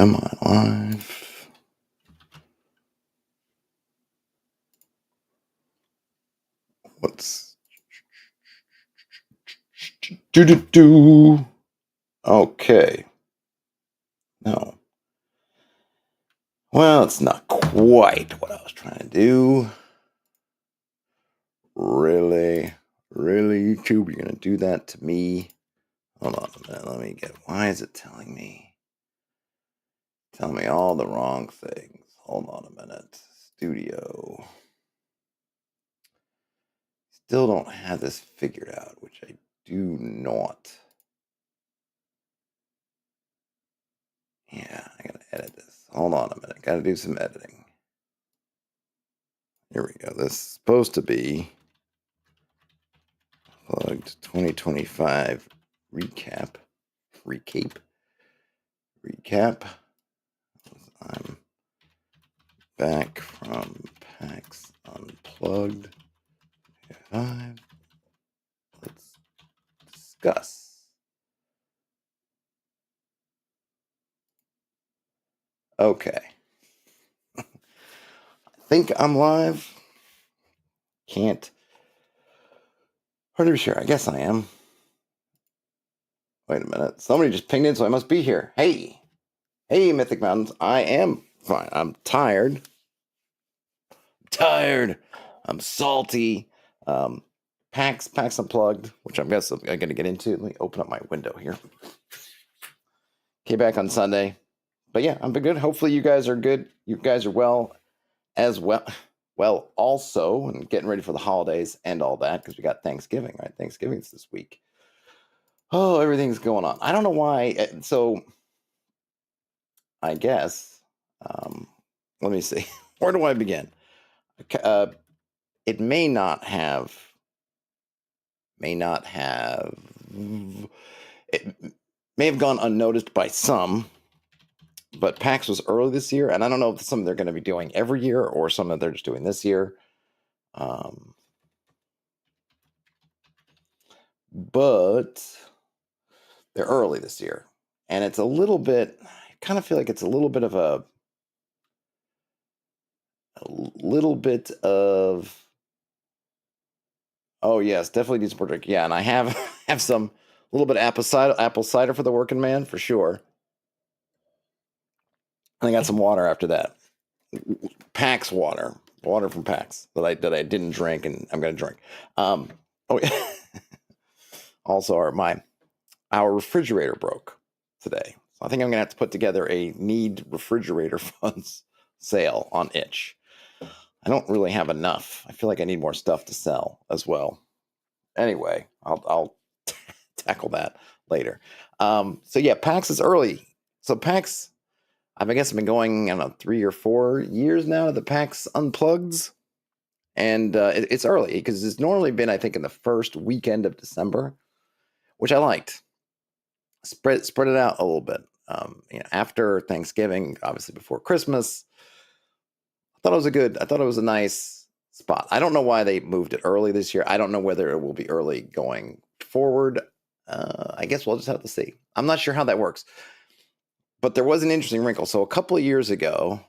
Am I live? What's do? Okay. No. Well, it's not quite what I was trying to do. Really? Really, YouTube? You're gonna do that to me? Hold on a minute. Let me get. Why is it telling me? Telling me all the wrong things. Hold on a minute. Studio. Still don't have this figured out, which I do not. Yeah, I gotta edit this. Hold on a minute. Gotta do some editing. Here we go. This is supposed to be Unplugged 2025 recap. I'm back from PAX Unplugged. Let's discuss. Okay. I think I'm live. Can't. Hardly be sure. I guess I am. Wait a minute. Somebody just pinged in, so I must be here. Hey, Mythic Mountains. I am fine. I'm tired. I'm salty. PAX Unplugged, which I'm going to get into. Let me open up my window here. Came back on Sunday. But yeah, I'm good. Hopefully you guys are good. You guys are well as well. Well, also, and getting ready for the holidays and all that, because we got Thanksgiving, right? Thanksgiving's this week. Oh, everything's going on. I don't know why. So, I guess, let me see. Where do I begin? It may not have, it may have gone unnoticed by some, but PAX was early this year, and I don't know if it's something they're going to be doing every year or something they're just doing this year. But they're early this year, and it's a little bit, I kind of feel like it's a little bit of oh yes, definitely needs a drink. Yeah, and I have some little bit of apple cider for the working man for sure. And I got some water after that. PAX water from PAX that I didn't drink, and I'm gonna drink. Oh yeah. Also, our refrigerator broke today, so I think I'm gonna have to put together a need refrigerator funds sale on Itch. I don't really have enough. I feel like I need more stuff to sell as well. Anyway, I'll tackle that later. So yeah, PAX is early. So PAX, I guess I've been going, I don't know, 3 or 4 years now to the PAX Unplugged. And it's early because it's normally been, I think, in the first weekend of December, which I liked. Spread it out a little bit. After Thanksgiving, obviously before Christmas. I thought it was a nice spot. I don't know why they moved it early this year. I don't know whether it will be early going forward. I guess we'll just have to see. I'm not sure how that works. But there was an interesting wrinkle. So a couple of years ago,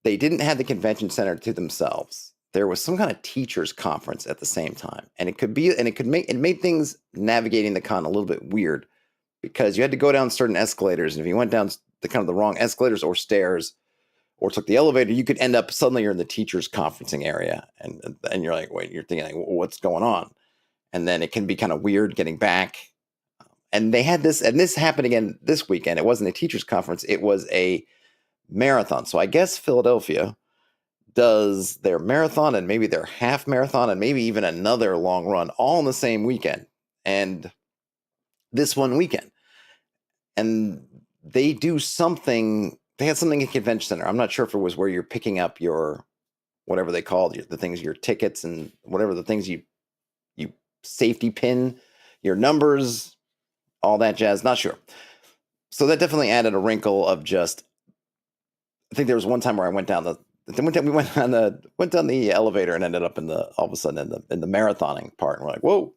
they didn't have the convention center to themselves. There was some kind of teachers conference at the same time, and it made things navigating the con a little bit weird because you had to go down certain escalators, and if you went down the wrong escalators or stairs, or took the elevator, you could end up suddenly you're in the teachers conferencing area, and you're like, wait, you're thinking like, what's going on? And then it can be kind of weird getting back. And they had this, and this happened again this weekend. It wasn't a teachers conference; it was a marathon. So I guess Philadelphia does their marathon and maybe their half marathon and maybe even another long run all in the same weekend. And this one weekend, and they do something. They had something at Convention Center. I'm not sure if it was where you're picking up your whatever they called the things, your tickets and whatever the things you safety pin your numbers, all that jazz. Not sure. So that definitely added a wrinkle of just. I think there was one time where I went down we went down the elevator and ended up all of a sudden in the marathoning part, and we're like, whoa,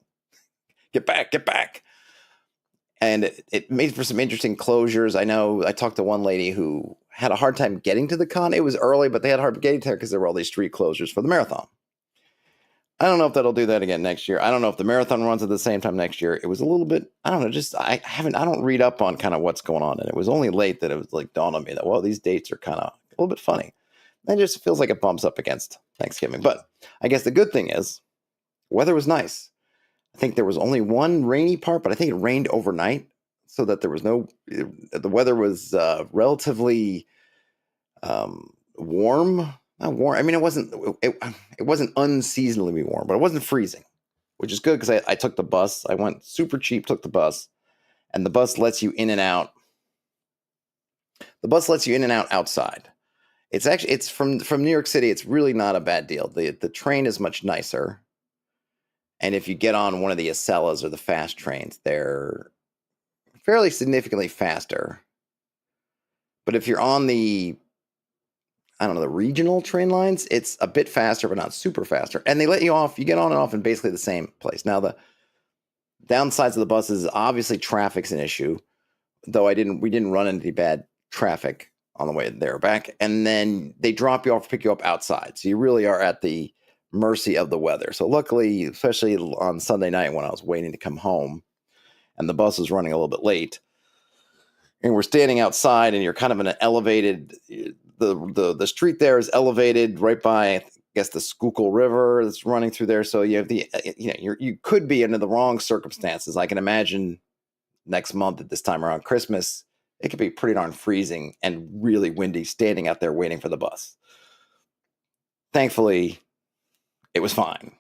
get back. and it made for some interesting closures. I know I talked to one lady who had a hard time getting to the con. It was early, but they had a hard time getting there because there were all these street closures for the marathon. I don't know if that'll do that again next year. I don't know if the marathon runs at the same time next year. It was a little bit, I don't know, just I don't read up on kind of what's going on. And it was only late that it was like dawned on me that, well, these dates are kind of a little bit funny. And it just feels like it bumps up against Thanksgiving. But I guess the good thing is weather was nice. I think there was only one rainy part, but I think it rained overnight so that there was the weather was relatively warm. Not warm. I mean, it wasn't unseasonably warm, but it wasn't freezing, which is good because I took the bus. I went super cheap, took the bus, and the bus lets you in and out. The bus lets you in and out outside. It's from New York City. It's really not a bad deal. The train is much nicer, and if you get on one of the Acellas or the fast trains, they're fairly significantly faster. But if you're on the regional train lines, it's a bit faster, but not super faster. And they let you off. You get on and off in basically the same place. Now, the downsides of the buses, obviously traffic's an issue, though we didn't run into bad traffic on the way there or back. And then they drop you off, pick you up outside. So you really are at the mercy of the weather. So luckily, especially on Sunday night when I was waiting to come home and the bus was running a little bit late, and we're standing outside and you're kind of in an elevated, the street there is elevated right by, I guess, the Schuylkill River that's running through there. So you have you could be under the wrong circumstances. I can imagine next month at this time around Christmas, it could be pretty darn freezing and really windy standing out there waiting for the bus. Thankfully, it was fine.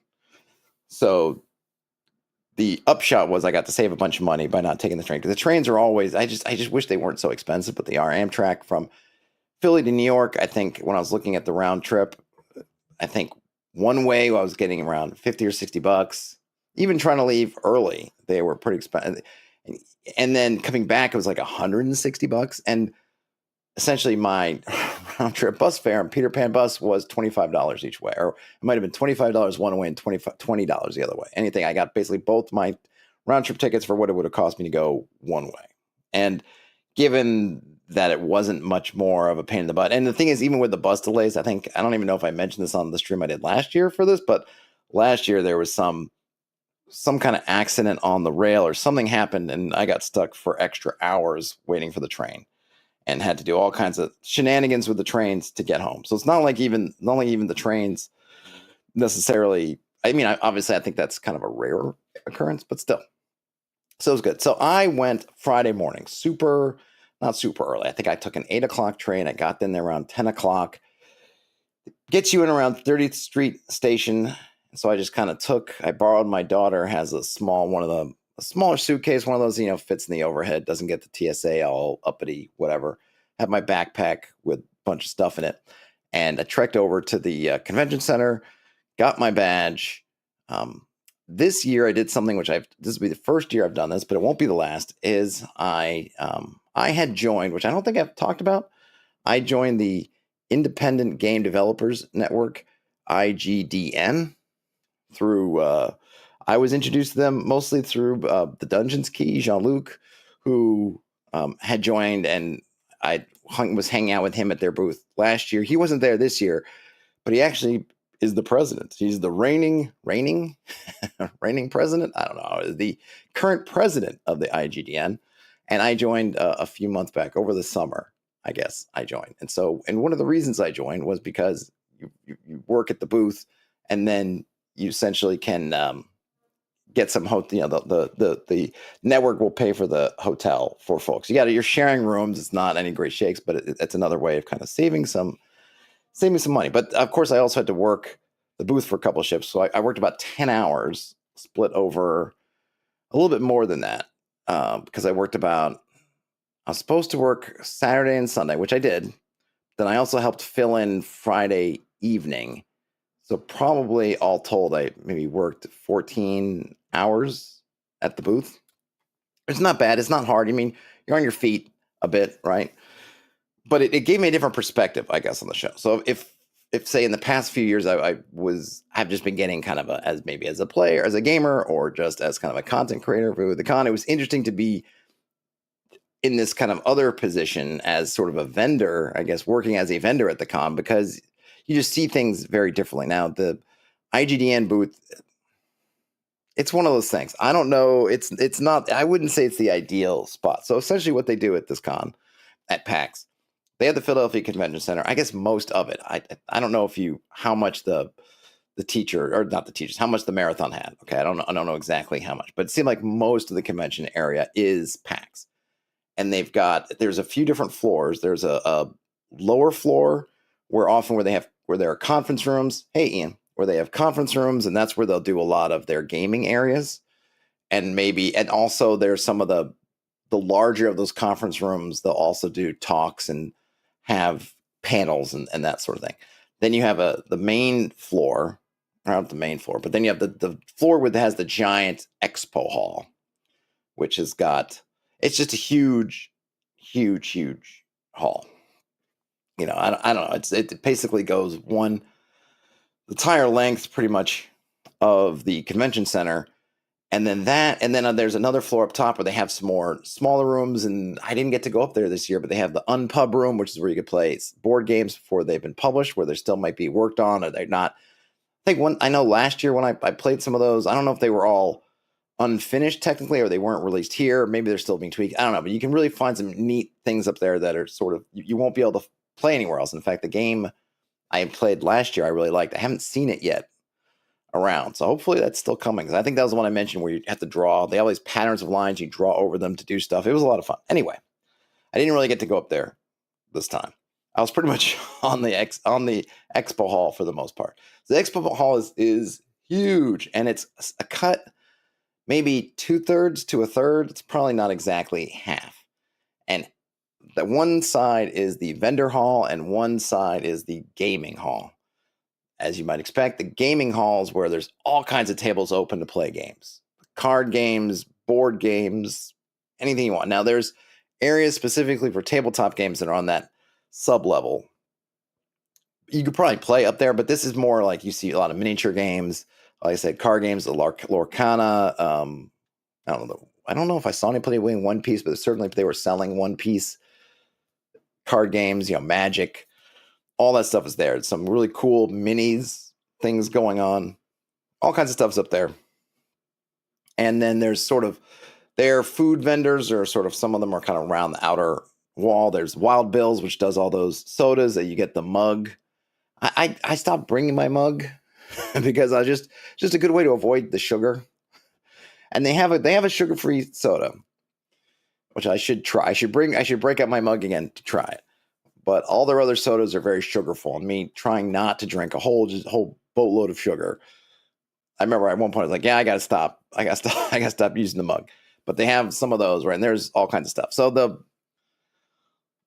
So the upshot was I got to save a bunch of money by not taking the train. Because the trains are always, I just wish they weren't so expensive, but they are. Amtrak from Philly to New York, I think when I was looking at the round trip, I think one way I was getting around 50 or 60 bucks. Even trying to leave early, they were pretty expensive. And then coming back, it was like 160 bucks. And essentially my round trip bus fare on Peter Pan bus was $25 each way, or it might have been $25 one way and $20 the other way. Anything. I got basically both my round trip tickets for what it would have cost me to go one way. And given that it wasn't much more of a pain in the butt. And the thing is, even with the bus delays, I don't even know if I mentioned this on the stream I did last year for this, but last year there was some kind of accident on the rail or something happened and I got stuck for extra hours waiting for the train and had to do all kinds of shenanigans with the trains to get home. So it's not like even the trains necessarily, I mean, obviously I think that's kind of a rare occurrence, but still. So it was good. So I went Friday morning, not super early. I think I took an 8 o'clock train. I got in there around 10 o'clock. Gets you in around 30th Street Station. So I just kind of I borrowed my daughter, has a smaller suitcase, one of those, fits in the overhead, doesn't get the TSA all uppity, whatever. Have my backpack with a bunch of stuff in it. And I trekked over to the convention center, got my badge. This year I did something this will be the first year I've done this, but it won't be the last, is I had joined, which I don't think I've talked about. I joined the Independent Game Developers Network, IGDN, through, I was introduced to them mostly through the Dungeons Key, Jean-Luc, who had joined, and I was hanging out with him at their booth last year. He wasn't there this year, but he actually is the president. He's the reigning president. I don't know, the current president of the IGDN. And I joined a few months back over the summer, I guess I joined. And one of the reasons I joined was because you work at the booth and then you essentially can get some the network will pay for the hotel for folks. You're sharing rooms. It's not any great shakes, but it's another way of kind of saving some money. But of course, I also had to work the booth for a couple of shifts. So I worked about 10 hours split over a little bit more than that because I was supposed to work Saturday and Sunday, which I did. Then I also helped fill in Friday evening. So probably all told, I maybe worked 14 hours at the booth. It's not bad. It's not hard. I mean, you're on your feet a bit, right? But it gave me a different perspective, I guess, on the show. So if say in the past few years I've just been getting kind of as a player, as a gamer, or just as kind of a content creator for the con, it was interesting to be in this kind of other position as sort of a vendor, I guess, working as a vendor at the con, because you just see things very differently. Now, the IGDN booth, it's one of those things. I don't know. It's not, I wouldn't say it's the ideal spot. So essentially what they do at this con at PAX, they have the Philadelphia Convention Center. I guess most of it. I don't know how much the teacher, or not the teachers, how much the marathon had. Okay, I don't know exactly how much, but it seemed like most of the convention area is PAX. And there's a few different floors. There's a lower floor where there are conference rooms. Hey, Ian, where they have conference rooms, and that's where they'll do a lot of their gaming areas. And also there's some of the larger of those conference rooms. They'll also do talks and have panels and that sort of thing. Then you have the main floor, not the main floor, but then you have the floor that has the giant expo hall, which has got, it's just a huge, huge, huge hall. I don't know. It basically goes the entire length pretty much of the convention center. And then there's another floor up top where they have some more smaller rooms. And I didn't get to go up there this year, but they have the Unpub room, which is where you could play board games before they've been published, where they still might be worked on, or they're not. I know last year when I played some of those, I don't know if they were all unfinished technically, or they weren't released here. Maybe they're still being tweaked. I don't know, but you can really find some neat things up there that are sort of, you won't be able to play anywhere else. In fact, the game I played last year, I really liked. I haven't seen it yet around, so hopefully that's still coming, because I think that was the one I mentioned where you have to draw. They have all these patterns of lines, you draw over them to do stuff. It was a lot of fun. Anyway, I didn't really get to go up there this time. I was pretty much on the expo hall for the most part. The expo hall is huge, and it's a cut maybe 2/3 to 1/3. It's probably not exactly half. And the one side is the vendor hall, and one side is the gaming hall. As you might expect, the gaming hall is where there's all kinds of tables open to play games, card games, board games, anything you want. Now, there's areas specifically for tabletop games that are on that sub-level. You could probably play up there, but this is more like you see a lot of miniature games. Like I said, card games, the Lorcana. I don't know if I saw anybody playing One Piece, but certainly they were selling One Piece card games, Magic. All that stuff is there. Some really cool minis, things going on. All kinds of stuff's up there. And then there's sort of their food vendors, or sort of some of them are kind of around the outer wall. There's Wild Bill's, which does all those sodas that you get the mug. I stopped bringing my mug because I just a good way to avoid the sugar. And they have a sugar-free soda, which I should try. I should break out my mug again to try it. But all their other sodas are very sugarful, and me trying not to drink a whole boatload of sugar. I remember at one point I was like, yeah, I gotta stop. I gotta stop using the mug. But they have some of those, right? And there's all kinds of stuff. So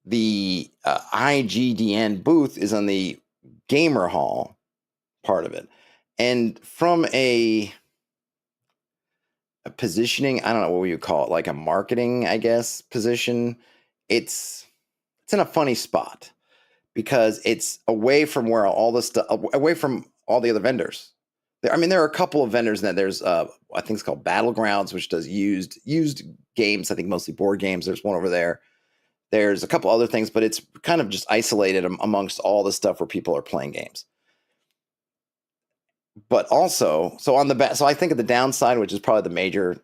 the IGDN booth is on the gamer hall part of it. And from a positioning, I don't know what you call it, like a marketing, I guess, position, it's in a funny spot because it's away from where all the stuff, away from all the other vendors. There are a couple of vendors in that. There's I think it's called Battlegrounds, which does used games. I think mostly board games. There's one over there. There's a couple other things, but it's kind of just isolated amongst all the stuff where people are playing games. But also, so I think of the downside, which is probably the major,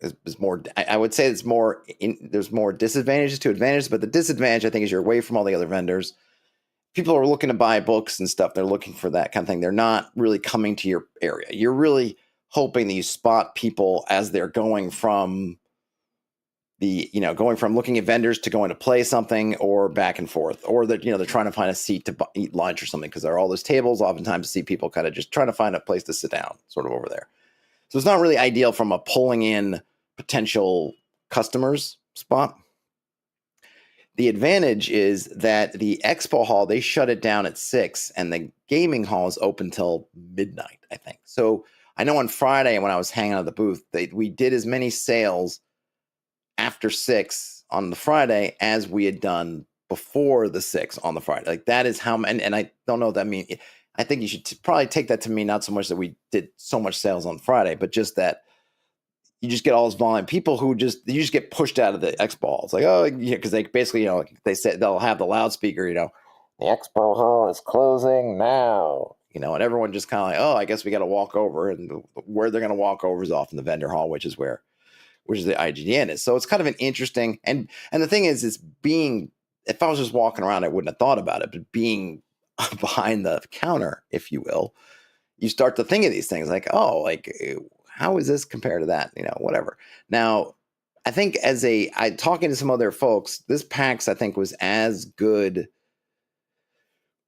is more. I would say it's more. There's more disadvantages to advantages, but the disadvantage I think is you're away from all the other vendors. People are looking to buy books and stuff. They're looking for that kind of thing. They're not really coming to your area. You're really hoping that you spot people as they're going from looking at vendors to going to play something, or back and forth, or that they're trying to find a seat to eat lunch or something, because there are all those tables. Oftentimes, see people kind of just trying to find a place to sit down, sort of over there. So it's not really ideal from a pulling in potential customers spot. The advantage is that the expo hall, they shut it down at 6, and the gaming hall is open till midnight, I think. So I know on Friday when I was hanging out at the booth, we did as many sales after 6 on the Friday as we had done before the 6 on the Friday. Like that is how, and I don't know what that means. I think you should probably take that to mean not so much that we did so much sales on Friday, but just that you just get all this volume. People who you just get pushed out of the expo. It's like, oh, yeah, because they basically, they said they'll have the loudspeaker, the expo hall is closing now, and everyone just kind of like, oh, I guess we got to walk over, and where they're going to walk over is off in the vendor hall, which is the IGDN is. So it's kind of an interesting, and the thing is if I was just walking around, I wouldn't have thought about it, but being behind the counter, if you will, you start to think of these things like, oh, like, how is this compared to that? Whatever. Now, I think talking to some other folks, this PAX, I think, was as good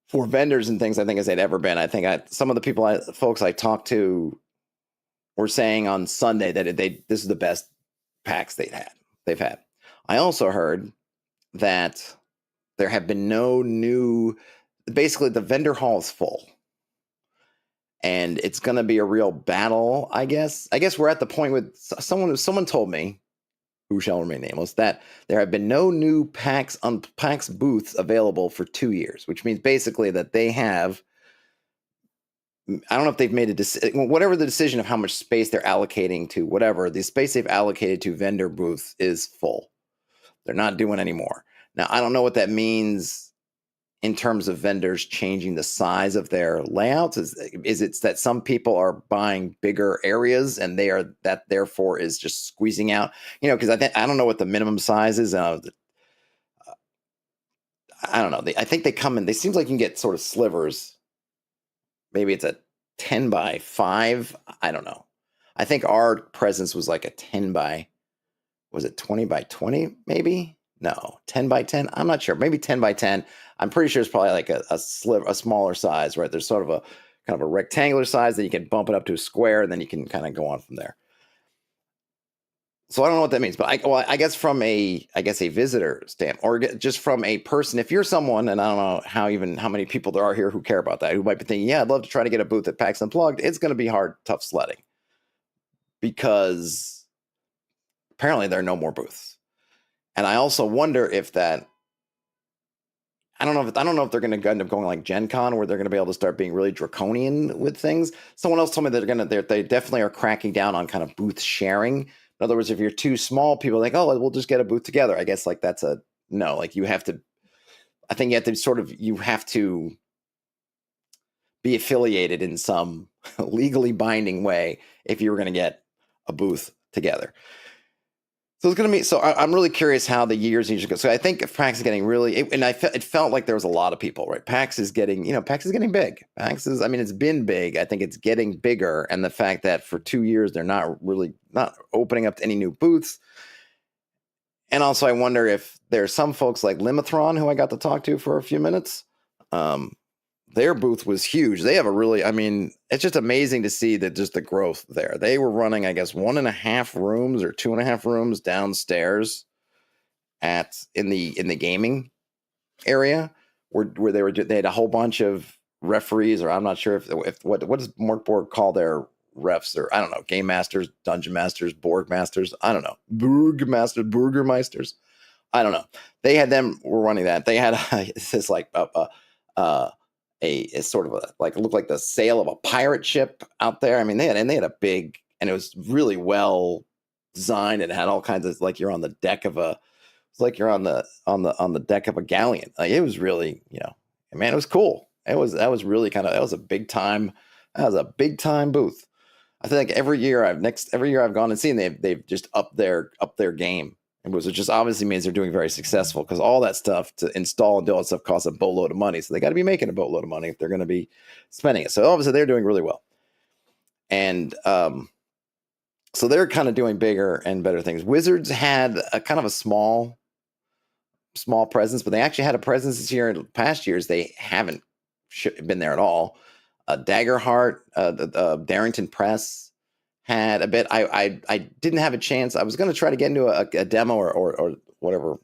for vendors and things, I think, as they'd ever been. I think some of the folks I talked to were saying on Sunday that this is the best PAX they've had. I also heard that there have been no new, basically the vendor hall is full. And it's going to be a real battle, I guess. I guess we're at the point with someone told me, who shall remain nameless, that there have been no new PAX booths available for 2 years, which means basically that they have, I don't know if they've made a decision, whatever the decision of how much space they're allocating to whatever, the space they've allocated to vendor booths is full. They're not doing any more. Now, I don't know what that means in terms of vendors changing the size of their layouts. Is it that some people are buying bigger areas and that therefore is just squeezing out, because I don't know what the minimum size is. I don't know. I think they seems like you can get sort of slivers. Maybe it's a 10 by 5. I don't know. I think our presence was like a 10 by, was it 20 by 20 maybe? No, 10 by 10. I'm not sure. Maybe 10 by 10. I'm pretty sure it's probably like a smaller size, right? There's sort of a kind of a rectangular size that you can bump it up to a square, and then you can kind of go on from there. So I don't know what that means, but I guess from a visitor stamp, or just from a person, if you're someone, and I don't know how many people there are here who care about that, who might be thinking, yeah, I'd love to try to get a booth at PAX Unplugged. It's going to be tough sledding, because apparently there are no more booths. And I also wonder if that, I don't know if they're going to end up going like Gen Con, where they're going to be able to start being really draconian with things. Someone else told me they definitely are cracking down on kind of booth sharing. In other words, if you're too small, people are like, oh, we'll just get a booth together. I guess like that's no, like you have to be affiliated in some legally binding way if you were going to get a booth together. So it's going to be. So I'm really curious how the years go. So I think PAX is getting really, it felt like there was a lot of people, right? PAX is getting big. PAX is, it's been big. I think it's getting bigger, and the fact that for 2 years they're not opening up to any new booths. And also, I wonder if there's some folks like Limathron, who I got to talk to for a few minutes. Their booth was huge. They have it's just amazing to see that just the growth there. They were running, I guess, 1.5 rooms or 2.5 rooms downstairs in the gaming area, where they had a whole bunch of referees, or I'm not sure if what does Morkborg call their refs, or I don't know, game masters, dungeon masters, Borg masters, I don't know, Burgermeisters, I don't know. They had them were running that. They had this like a sort of it looked like the sail of a pirate ship out there. They had a big, and it was really well designed. It had all kinds of, like, you're on the deck of the deck of a galleon. Like, it was really, it was cool. That was a big time booth. I think every year I've gone and seen, they've just upped their game. Which just obviously means they're doing very successful, because all that stuff to install and do all that stuff costs a boatload of money. So they got to be making a boatload of money if they're going to be spending it. So obviously they're doing really well. And so they're kind of doing bigger and better things. Wizards had a kind of a small presence, but they actually had a presence this year. In past years, they haven't been there at all. Daggerheart, the Darrington Press had a bit. I didn't have a chance. I was going to try to get into a demo or whatever,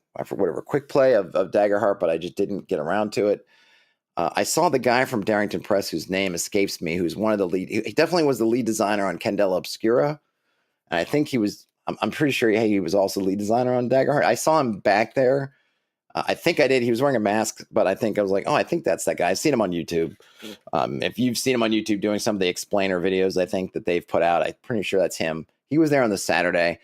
quick play of Daggerheart, but I just didn't get around to it. I saw the guy from Darrington Press, whose name escapes me, who's one of the lead. He definitely was the lead designer on Candela Obscura, and I think he was. I'm pretty sure he was also lead designer on Daggerheart. I saw him back there. I think I did. He was wearing a mask, but I think I was like, oh, I think that's that guy. I've seen him on YouTube. If you've seen him on YouTube doing some of the explainer videos, I think that they've put out, I'm pretty sure that's him. He was there on the Saturday,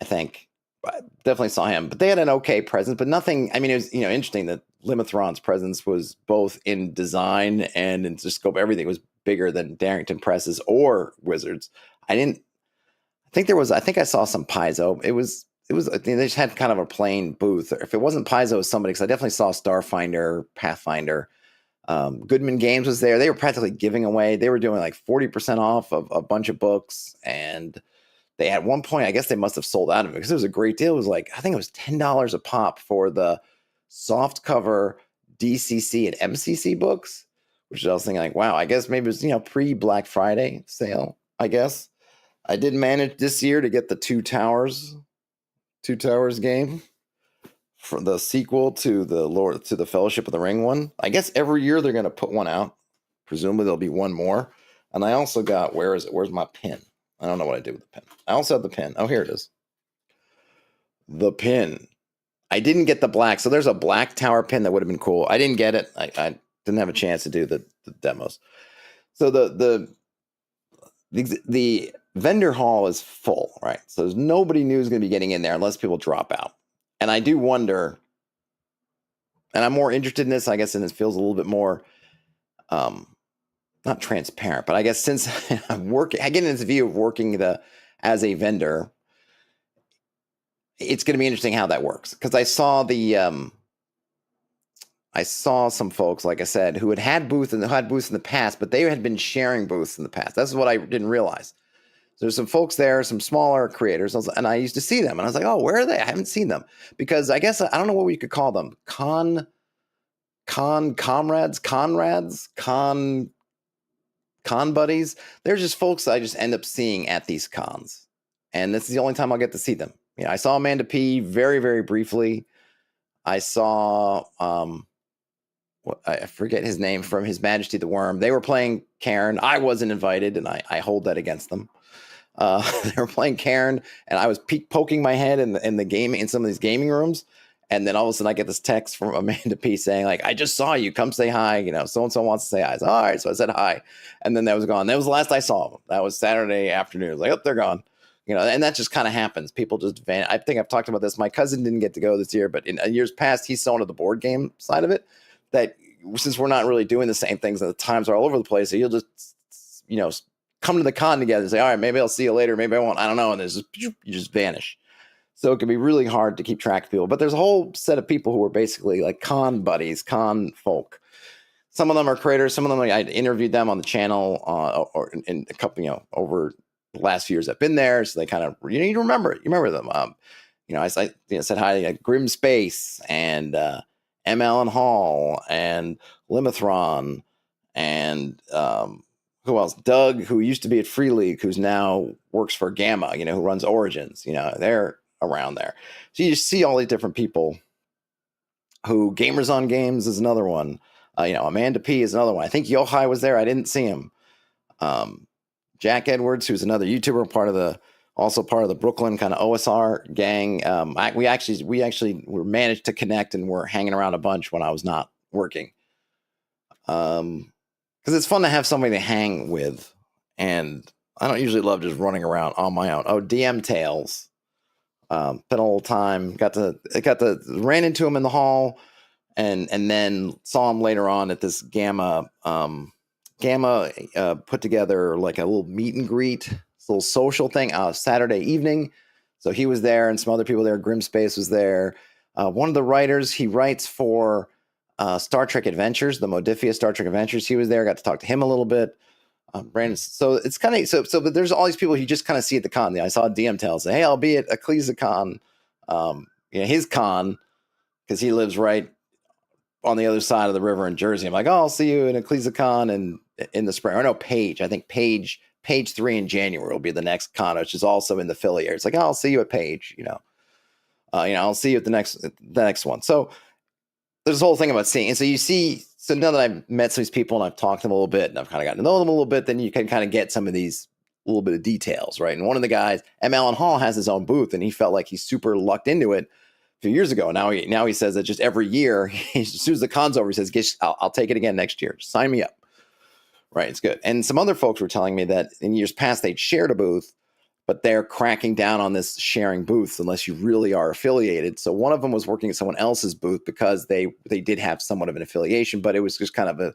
I think. I definitely saw him, but they had an okay presence, but nothing. I mean, it was interesting that Limithron's presence was both in design and in scope. Everything was bigger than Darrington Presses or Wizards. I think I saw some Paizo. It was. I think they just had kind of a plain booth. If it wasn't Paizo, it was somebody, because I definitely saw Starfinder, Pathfinder. Goodman Games was there. They were practically giving away. They were doing like 40% off of a bunch of books, and they at one point, I guess they must have sold out of it because it was a great deal. It was like, I think it was $10 a pop for the soft cover DCC and MCC books, which I was thinking like, wow, I guess maybe it was pre Black Friday sale. I guess I did manage this year to get the Two Towers game for the sequel to the Fellowship of the Ring one. I guess every year they're going to put one out. Presumably there'll be one more. And I also got, where is it? Where's my pin? I don't know what I did with the pin. I also have the pin. Oh, here it is. The pin. I didn't get the black. So there's a black tower pin that would have been cool. I didn't get it. I didn't have a chance to do the demos. So the vendor hall is full, right? So there's nobody new is going to be getting in there unless people drop out. And I do wonder, and I'm more interested in this, I guess, and it feels a little bit more, not transparent, but I guess since I get into this view of working as a vendor, it's going to be interesting how that works. Because I saw some folks, like I said, who had booths in the past, but they had been sharing booths in the past. That's what I didn't realize. There's some folks there, some smaller creators, and I used to see them, and I was like, oh, where are they? I haven't seen them. Because I guess, I don't know what we could call them. Con buddies. They're just folks I just end up seeing at these cons. And this is the only time I'll get to see them. I saw Amanda P. very, very briefly. I saw, I forget his name, from His Majesty the Worm. They were playing Cairn. I wasn't invited, and I hold that against them. They were playing Cairn, and I was poking my head in some of these gaming rooms, and then all of a sudden I get this text from Amanda P saying like, "I just saw you. Come say hi. So and so wants to say hi." So, all right, so I said hi, and then that was gone. That was the last I saw them. That was Saturday afternoon. I was like, "Oh, they're gone." And that just kind of happens. People just vanish. I think I've talked about this. My cousin didn't get to go this year, but in years past, he's so into the board game side of it that since we're not really doing the same things and the times are all over the place, so you'll just come to the con together and say, all right, maybe I'll see you later, maybe I won't, I don't know, and you just vanish. So it can be really hard to keep track of people. But there's a whole set of people who are basically like con buddies, con folk. Some of them are creators. Some of them, I interviewed them on the channel or in a couple, over the last few years I've been there. So they kind of, you remember them. I said hi to Grim Space and M. Allen Hall and Limithron and who else? Doug, who used to be at Free League, who's now works for Gamma, who runs Origins. They're around there. So you just see all these different people who Gamers on Games is another one. Amanda P is another one. I think Yohai was there. I didn't see him. Jack Edwards, who's another YouTuber, also part of the Brooklyn kind of OSR gang. We actually were managed to connect and were hanging around a bunch when I was not working. Because it's fun to have somebody to hang with, and I don't usually love just running around on my own. Oh, DM Tales, been a little time. Ran into him in the hall, and then saw him later on at this Gamma. Gamma put together like a little meet and greet, this little social thing Saturday evening. So he was there, and some other people there. Grim Space was there. One of the writers, he writes for Star Trek Adventures, the Modifia Star Trek Adventures. He was there. Got to talk to him a little bit. Brandon. So it's kind of but there's all these people you just kind of see at the con. I saw DM Tell say, "Hey, I'll be at EcclesiaCon, his con, because he lives right on the other side of the river in Jersey." I'm like, "Oh, I'll see you in EcclesiaCon and in the spring." Or no, Page. I think Page 3 in January will be the next con, which is also in the Philly area. It's like, "Oh, I'll see you at Page." I'll see you at the next one. So there's this whole thing about seeing. And so you see, so now that I've met some of these people and I've talked to them a little bit and I've kind of gotten to know them a little bit, then you can kind of get some of these little bit of details, right? And one of the guys, M. Allen Hall, has his own booth, and he felt like he's super lucked into it a few years ago. Now he says that just every year, as soon as the con's over, he says, I'll take it again next year. Just sign me up. Right, it's good. And some other folks were telling me that in years past, they'd shared a booth, but they're cracking down on this sharing booths unless you really are affiliated. So one of them was working at someone else's booth because they did have somewhat of an affiliation, but it was just kind of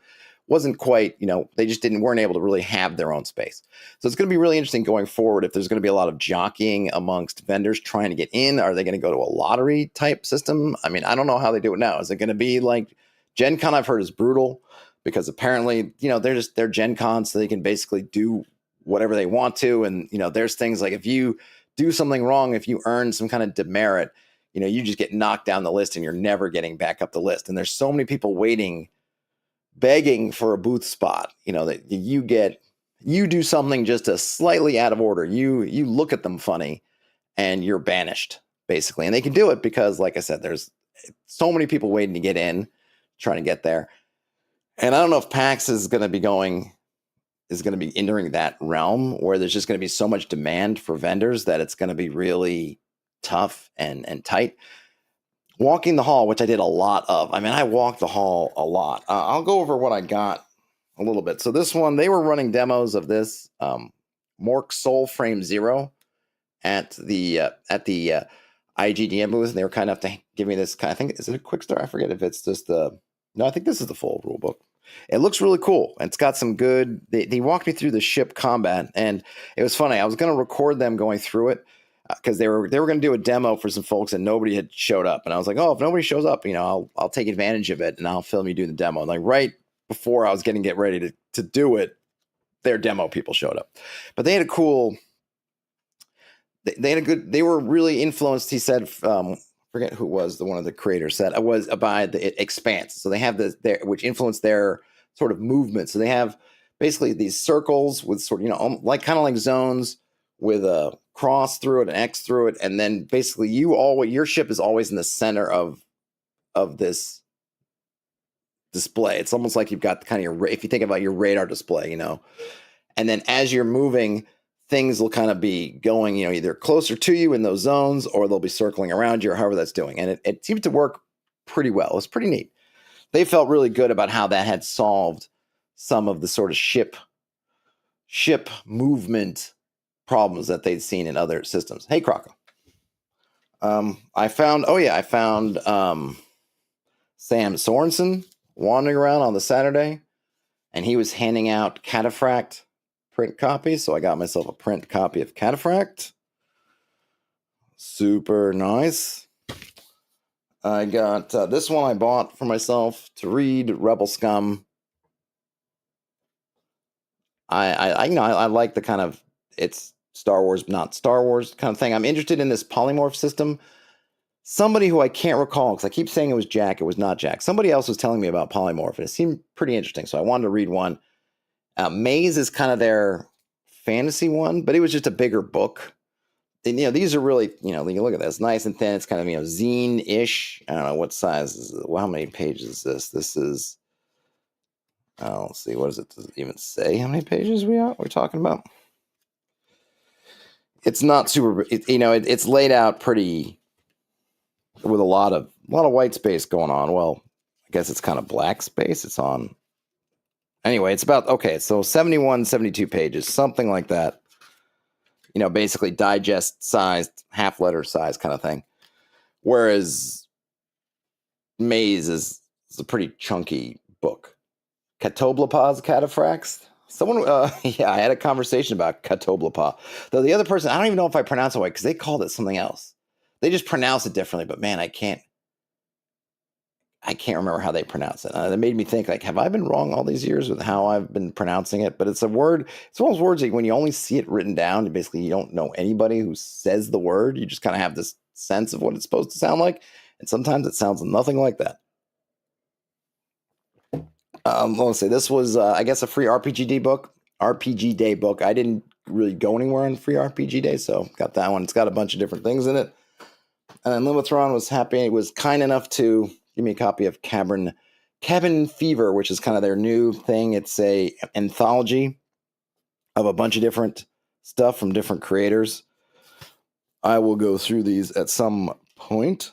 wasn't quite, they just weren't able to really have their own space. So it's going to be really interesting going forward if there's going to be a lot of jockeying amongst vendors trying to get in. Are they going to go to a lottery type system? I mean, I don't know how they do it now. Is it going to be like Gen Con? I've heard is brutal because apparently, they're Gen Con, so they can basically do whatever they want to. And, there's things like if you do something wrong, if you earn some kind of demerit, you just get knocked down the list and you're never getting back up the list. And there's so many people begging for a booth spot, that you do something just a slightly out of order. You look at them funny and you're banished basically. And they can do it because, like I said, there's so many people waiting to get in, trying to get there. And I don't know if PAX is going to be entering that realm where there's just going to be so much demand for vendors that it's going to be really tough and tight. Walking the hall, which I did a lot of. I mean, I walked the hall a lot. I'll go over what I got a little bit. So this one, they were running demos of this Mork Soul Frame Zero at the IGDM booth, and they were kind enough to give me this kind of thing. Is it a quick start? I forget if it's just no, I think this is the full rule book. It looks really cool. And it's got some good, they walked me through the ship combat, and it was funny. I was going to record them going through it because they were going to do a demo for some folks and nobody had showed up. And I was like, oh, if nobody shows up, I'll take advantage of it and I'll film you doing the demo. And like right before I was get ready to do it, their demo people showed up. But they had a cool, they were really influenced, he said, forget who was one of the creators said, it was by the Expanse. So they have which influenced their sort of movement. So they have basically these circles with sort of, kind of like zones with a cross through it, an X through it. And then basically your ship is always in the center of this display. It's almost like you've got kind of if you think about your radar display, and then as you're moving, things will kind of be going, either closer to you in those zones or they'll be circling around you or however that's doing. And it seemed to work pretty well. It was pretty neat. They felt really good about how that had solved some of the sort of ship movement problems that they'd seen in other systems. Hey, Croco. I found Sam Sorensen wandering around on the Saturday, and he was handing out Cataphract print copies. So I got myself a print copy of Cataphract. Super nice. I got this one I bought for myself to read, Rebel Scum. I like the kind of, it's Star Wars, not Star Wars kind of thing. I'm interested in this polymorph system. Somebody who I can't recall, because I keep saying it was Jack, it was not Jack. Somebody else was telling me about polymorph, and it seemed pretty interesting. So I wanted to read one. Maze is kind of their fantasy one, but it was just a bigger book. And, these are really, you look at this, nice and thin. It's kind of, zine-ish. I don't know what size is it. Well, how many pages is this? This is, let's see, what is it? Does it even say how many pages we're talking about? It's not super, it's laid out pretty with a lot of white space going on. Well, I guess it's kind of black space. It's on. Anyway, it's about, okay, so 71, 72 pages, something like that. Basically digest sized, half letter size kind of thing. Whereas Maze is a pretty chunky book. Catoblepa's Cataphracts. Someone, I had a conversation about Catoblepa. Though the other person, I don't even know if I pronounce it right because they called it something else. They just pronounce it differently, but man, I can't remember how they pronounce it. That made me think, like, have I been wrong all these years with how I've been pronouncing it? But it's a word. It's one of those words that when you only see it written down, basically you don't know anybody who says the word. You just kind of have this sense of what it's supposed to sound like. And sometimes it sounds nothing like that. Let's say this was, I guess, a free RPG Day book. I didn't really go anywhere on free RPG Day, so got that one. It's got a bunch of different things in it. And then Limitron was happy. He was kind enough to give me a copy of Cabin Fever, which is kind of their new thing. It's a anthology of a bunch of different stuff from different creators. I will go through these at some point.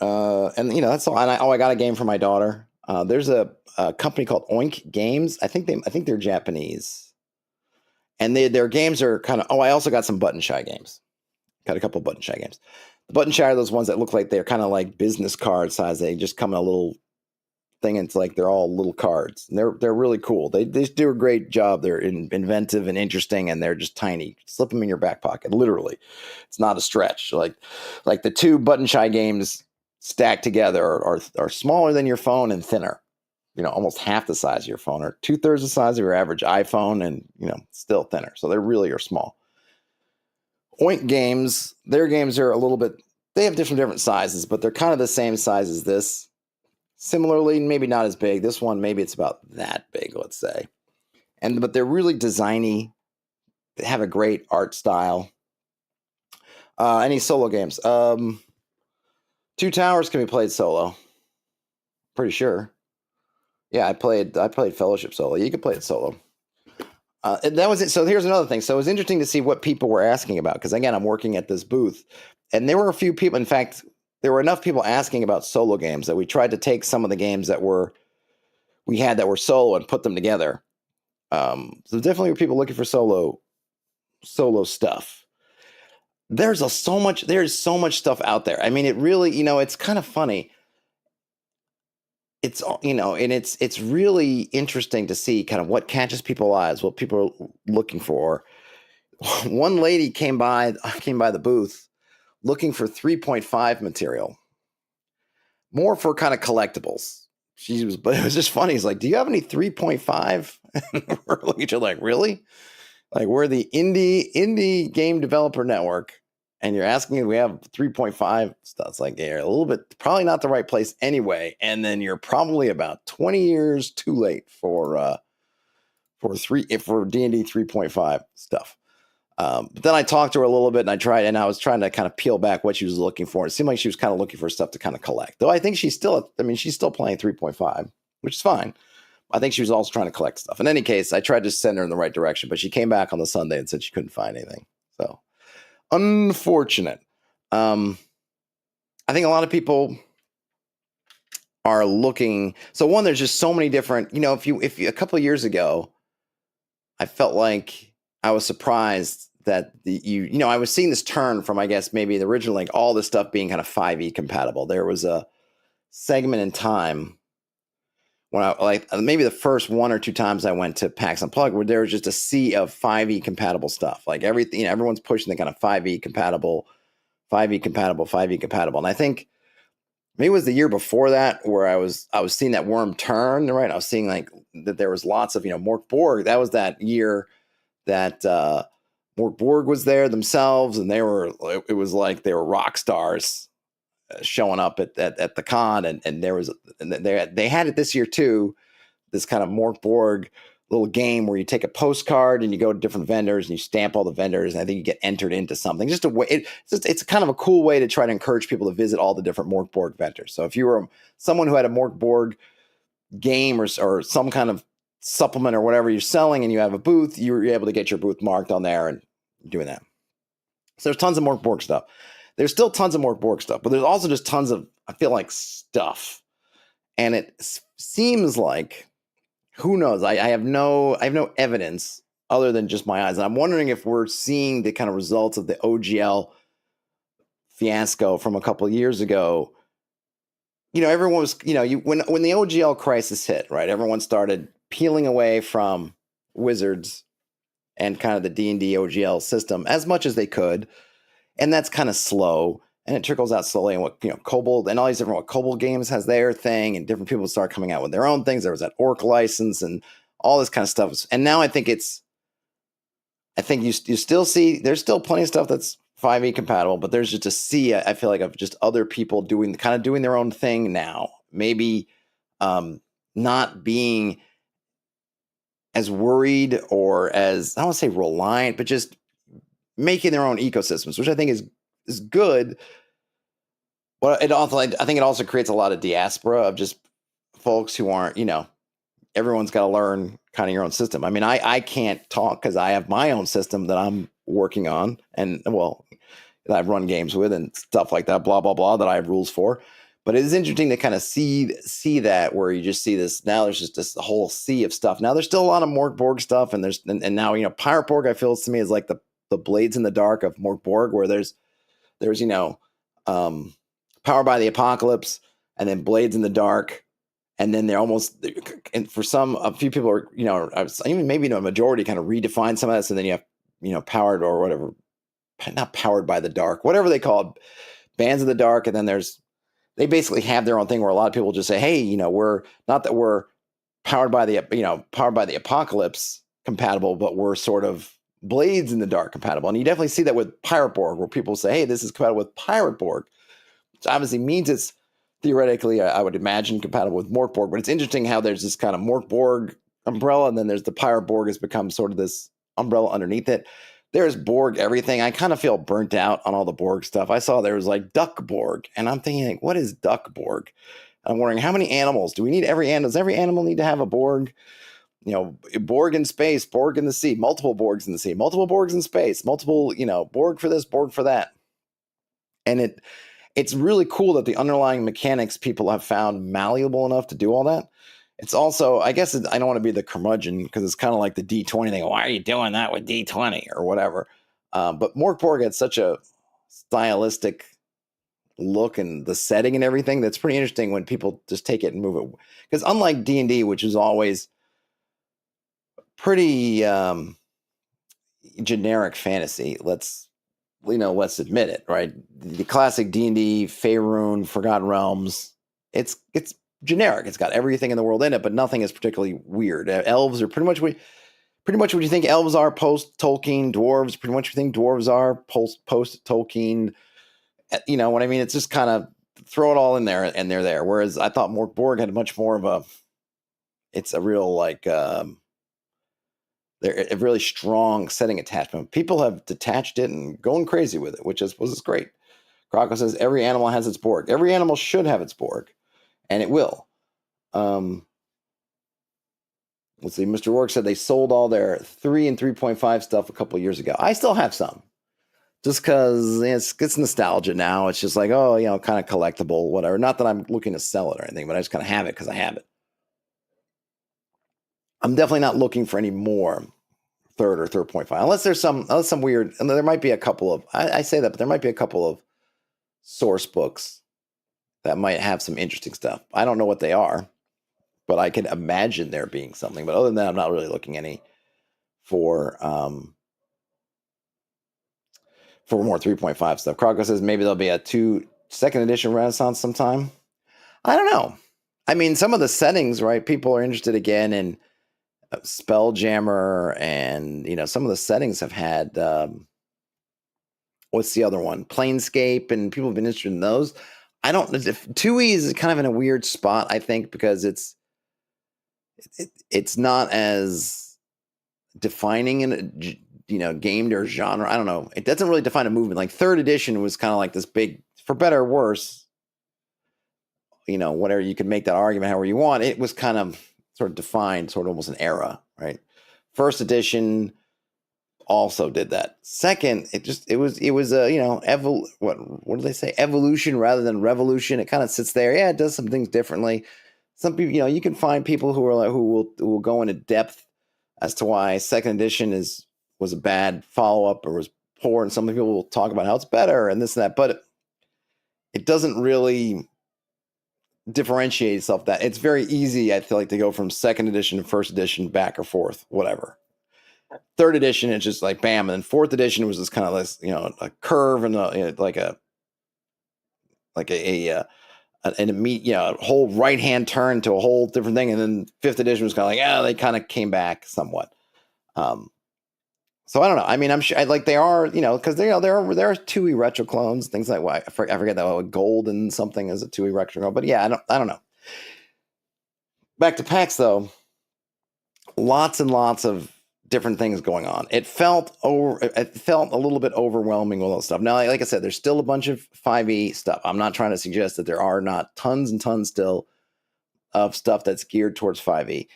And that's all. And I got a game for my daughter. There's a company called Oink Games. I think they're Japanese. And their games are kind of. Oh, I also got some button shy games. Got a couple button shy games. The button shy are those ones that look like they're kind of like business card size. They just come in a little thing. And it's like they're all little cards. And they're really cool. They do a great job. They're inventive and interesting, and they're just tiny. Slip them in your back pocket. Literally, it's not a stretch. Like the two button shy games stacked together are smaller than your phone and thinner. Almost half the size of your phone, or 2/3 the size of your average iPhone, and still thinner. So they really are small. Oink games, their games are a little bit. They have different sizes, but they're kind of the same size as this. Similarly, maybe not as big. This one, maybe it's about that big, let's say. But they're really designy. They have a great art style. Any solo games? Two Towers can be played solo. Pretty sure. Yeah, I played Fellowship solo. You could play it solo. And that was it. So here's another thing. So it was interesting to see what people were asking about, because again, I'm working at this booth, and there were a few people. In fact, there were enough people asking about solo games that we tried to take some of the games that we had that were solo and put them together. So definitely people looking for solo stuff. There's so much stuff out there. I mean, it really, it's kind of funny. It's, and it's really interesting to see kind of what catches people's eyes, what people are looking for. One lady came by the booth looking for 3.5 material, more for kind of collectibles. But it was just funny. He's like, "Do you have any 3.5?" We're looking at you like, "Really? Like, we're the indie game developer network, and you're asking if we have 3.5 stuff?" It's like, you're a little bit, probably not the right place anyway. And then you're probably about 20 years too late for D&D 3.5 stuff. But then I talked to her a little bit, and I was trying to kind of peel back what she was looking for. It seemed like she was kind of looking for stuff to kind of collect. Though I think she's still playing 3.5, which is fine. I think she was also trying to collect stuff. In any case, I tried to send her in the right direction, but she came back on the Sunday and said she couldn't find anything. So unfortunate. I think a lot of people are looking. So one, there's just so many different, if you a couple of years ago, I felt like I was surprised that I was seeing this turn from, I guess, maybe the original, like all this stuff being kind of 5e compatible. There was a segment in time when maybe the first one or two times I went to PAX Unplugged, where there was just a sea of 5e compatible stuff. Like everything, everyone's pushing the kind of 5e compatible. And I think maybe it was the year before that where I was seeing that worm turn, right? I was seeing like that there was lots of, Mork Borg. That was that year that Mork Borg was there themselves, and it was like they were rock stars showing up at the con, and they had it this year too, this kind of Mork Borg little game where you take a postcard and you go to different vendors and you stamp all the vendors, and I think you get entered into something. Just a way, it's kind of a cool way to try to encourage people to visit all the different Mork Borg vendors. So if you were someone who had a Mork Borg game or some kind of supplement or whatever you're selling, and you have a booth, you're able to get your booth marked on there and doing that. So there's tons of Mork Borg stuff. There's still tons of Mork Borg stuff, but there's also just tons of, I feel like, stuff. And it seems like, who knows? I have no evidence other than just my eyes. And I'm wondering if we're seeing the kind of results of the OGL fiasco from a couple of years ago. Everyone was, when the OGL crisis hit, right? Everyone started peeling away from Wizards and kind of the D&D OGL system as much as they could. And that's kind of slow, and it trickles out slowly. And what Kobold and all these different Kobold Games has their thing, and different people start coming out with their own things. There was that Orc license and all this kind of stuff. And now I think you still see there's still plenty of stuff that's 5e compatible, but there's just a sea, I feel like, of just other people doing their own thing now. Maybe not being as worried or as, I don't want to say reliant, but just making their own ecosystems, which I think is good. But I think it also creates a lot of diaspora of just folks who aren't, everyone's got to learn kind of your own system. I mean, I can't talk because I have my own system that I'm working on, and that I run games with and stuff like that, blah, blah, blah, that I have rules for. But it is interesting to kind of see that where you just see this now. There's just this whole sea of stuff. Now there's still a lot of Mork Borg stuff, and now Pirate Borg I feel to me is like the Blades in the Dark of Mork Borg, where there's Power by the Apocalypse, and then Blades in the Dark, and then they're almost, and for a few people are even maybe a majority kind of redefine some of this, and then you have Powered or whatever, not Powered by the Dark, whatever they call it, Bands of the Dark, and then they basically have their own thing where a lot of people just say, hey, we're not that we're Powered by the Apocalypse compatible, but we're sort of Blades in the Dark compatible. And you definitely see that with Pirate Borg, where people say, hey, this is compatible with Pirate Borg, which obviously means it's theoretically, I would imagine, compatible with Mork Borg. But it's interesting how there's this kind of Mork Borg umbrella, and then there's the Pirate Borg has become sort of this umbrella underneath it. There's Borg everything. I kind of feel burnt out on all the Borg stuff. I saw there was like Duck Borg, and I'm thinking, like, what is Duck Borg? I'm wondering, how many animals do we need? Does every animal need to have a Borg? Borg in space, Borg in the sea, multiple Borgs in the sea, multiple Borgs in space, multiple, Borg for this, Borg for that. And it's really cool that the underlying mechanics people have found malleable enough to do all that. It's also, I guess, I don't want to be the curmudgeon because it's kind of like the D20 thing. Why are you doing that with D20 or whatever? But Mork Borg had such a stylistic look and the setting and everything that's pretty interesting when people just take it and move it. Because unlike D&D, which is always pretty generic fantasy, let's admit it, right? The classic D&D, Faerun, Forgotten Realms, it's generic. It's got everything in the world in it, but nothing is particularly weird. Elves are pretty much what you think elves are post Tolkien. Dwarves, pretty much what you think dwarves are post Tolkien. You know what I mean? It's just kind of throw it all in there and they're there. Whereas I thought Mork Borg had much more of it's a real they're a really strong setting attachment. People have detached it and going crazy with it, which was great. Croco says every animal has its Borg. Every animal should have its Borg, and it will. Let's see. Mr. Rourke said they sold all their 3 and 3.5 stuff a couple of years ago. I still have some, just because it's nostalgia now. It's just like, kind of collectible, whatever. Not that I'm looking to sell it or anything, but I just kind of have it because I have it. I'm definitely not looking for any more 3rd or 3.5, unless there's some weird, and there might be a couple of, I say that, but there might be a couple of source books that might have some interesting stuff. I don't know what they are, but I can imagine there being something. But other than that, I'm not really looking any for more 3.5 stuff. Croco says maybe there'll be a 2nd edition Renaissance sometime. I don't know. I mean, some of the settings, right? People are interested again in Spelljammer, and some of the settings have had what's the other one? Planescape, and people have been interested in those. I don't know if 2E is kind of in a weird spot, I think, because it's not as defining in gamed or genre. I don't know. It doesn't really define a movement. Like 3rd edition was kind of like this big, for better or worse, whatever, you can make that argument however you want. It was kind of sort of defined, sort of almost an era, right? 1st edition also did that. 2nd, it was what do they say? Evolution rather than revolution. It kind of sits there. Yeah, it does some things differently. Some people, you can find people who are like, who will go into depth as to why 2nd edition was a bad follow-up or was poor, and some people will talk about how it's better and this and that, but it doesn't really differentiate itself. That it's very easy, I feel like, to go from 2nd edition to 1st edition, back or forth, whatever. 3rd edition, it's just like bam, and then 4th edition was just kind of this, a curve and a whole right hand turn to a whole different thing, and then 5th edition was kind of like, they kind of came back somewhat. So I don't know. I mean, I'm sure they are, because there are 2E retro clones, things like I forget that Golden something is a 2E retro clone, but yeah, I don't know. Back to PAX though, lots and lots of different things going on. It felt a little bit overwhelming with all this stuff. Now, like I said, there's still a bunch of 5e stuff. I'm not trying to suggest that there are not tons and tons still of stuff that's geared towards 5e.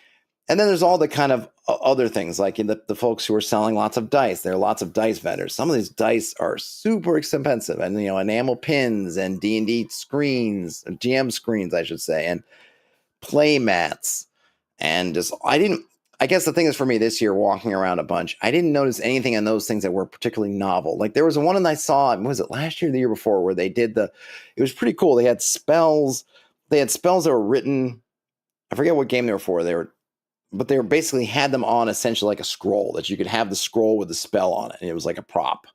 And then there's all the kind of other things, like the folks who are selling lots of dice. There are lots of dice vendors. Some of these dice are super expensive, and enamel pins and D&D screens, GM screens, I should say, and play mats. And just I guess the thing is, for me this year, walking around a bunch, I didn't notice anything on those things that were particularly novel. Like there was one that I saw, was it last year or the year before, where they did it was pretty cool. They had spells that were written. I forget what game they were for. But they basically had them on essentially like a scroll, that you could have the scroll with the spell on it, and it was like a prop.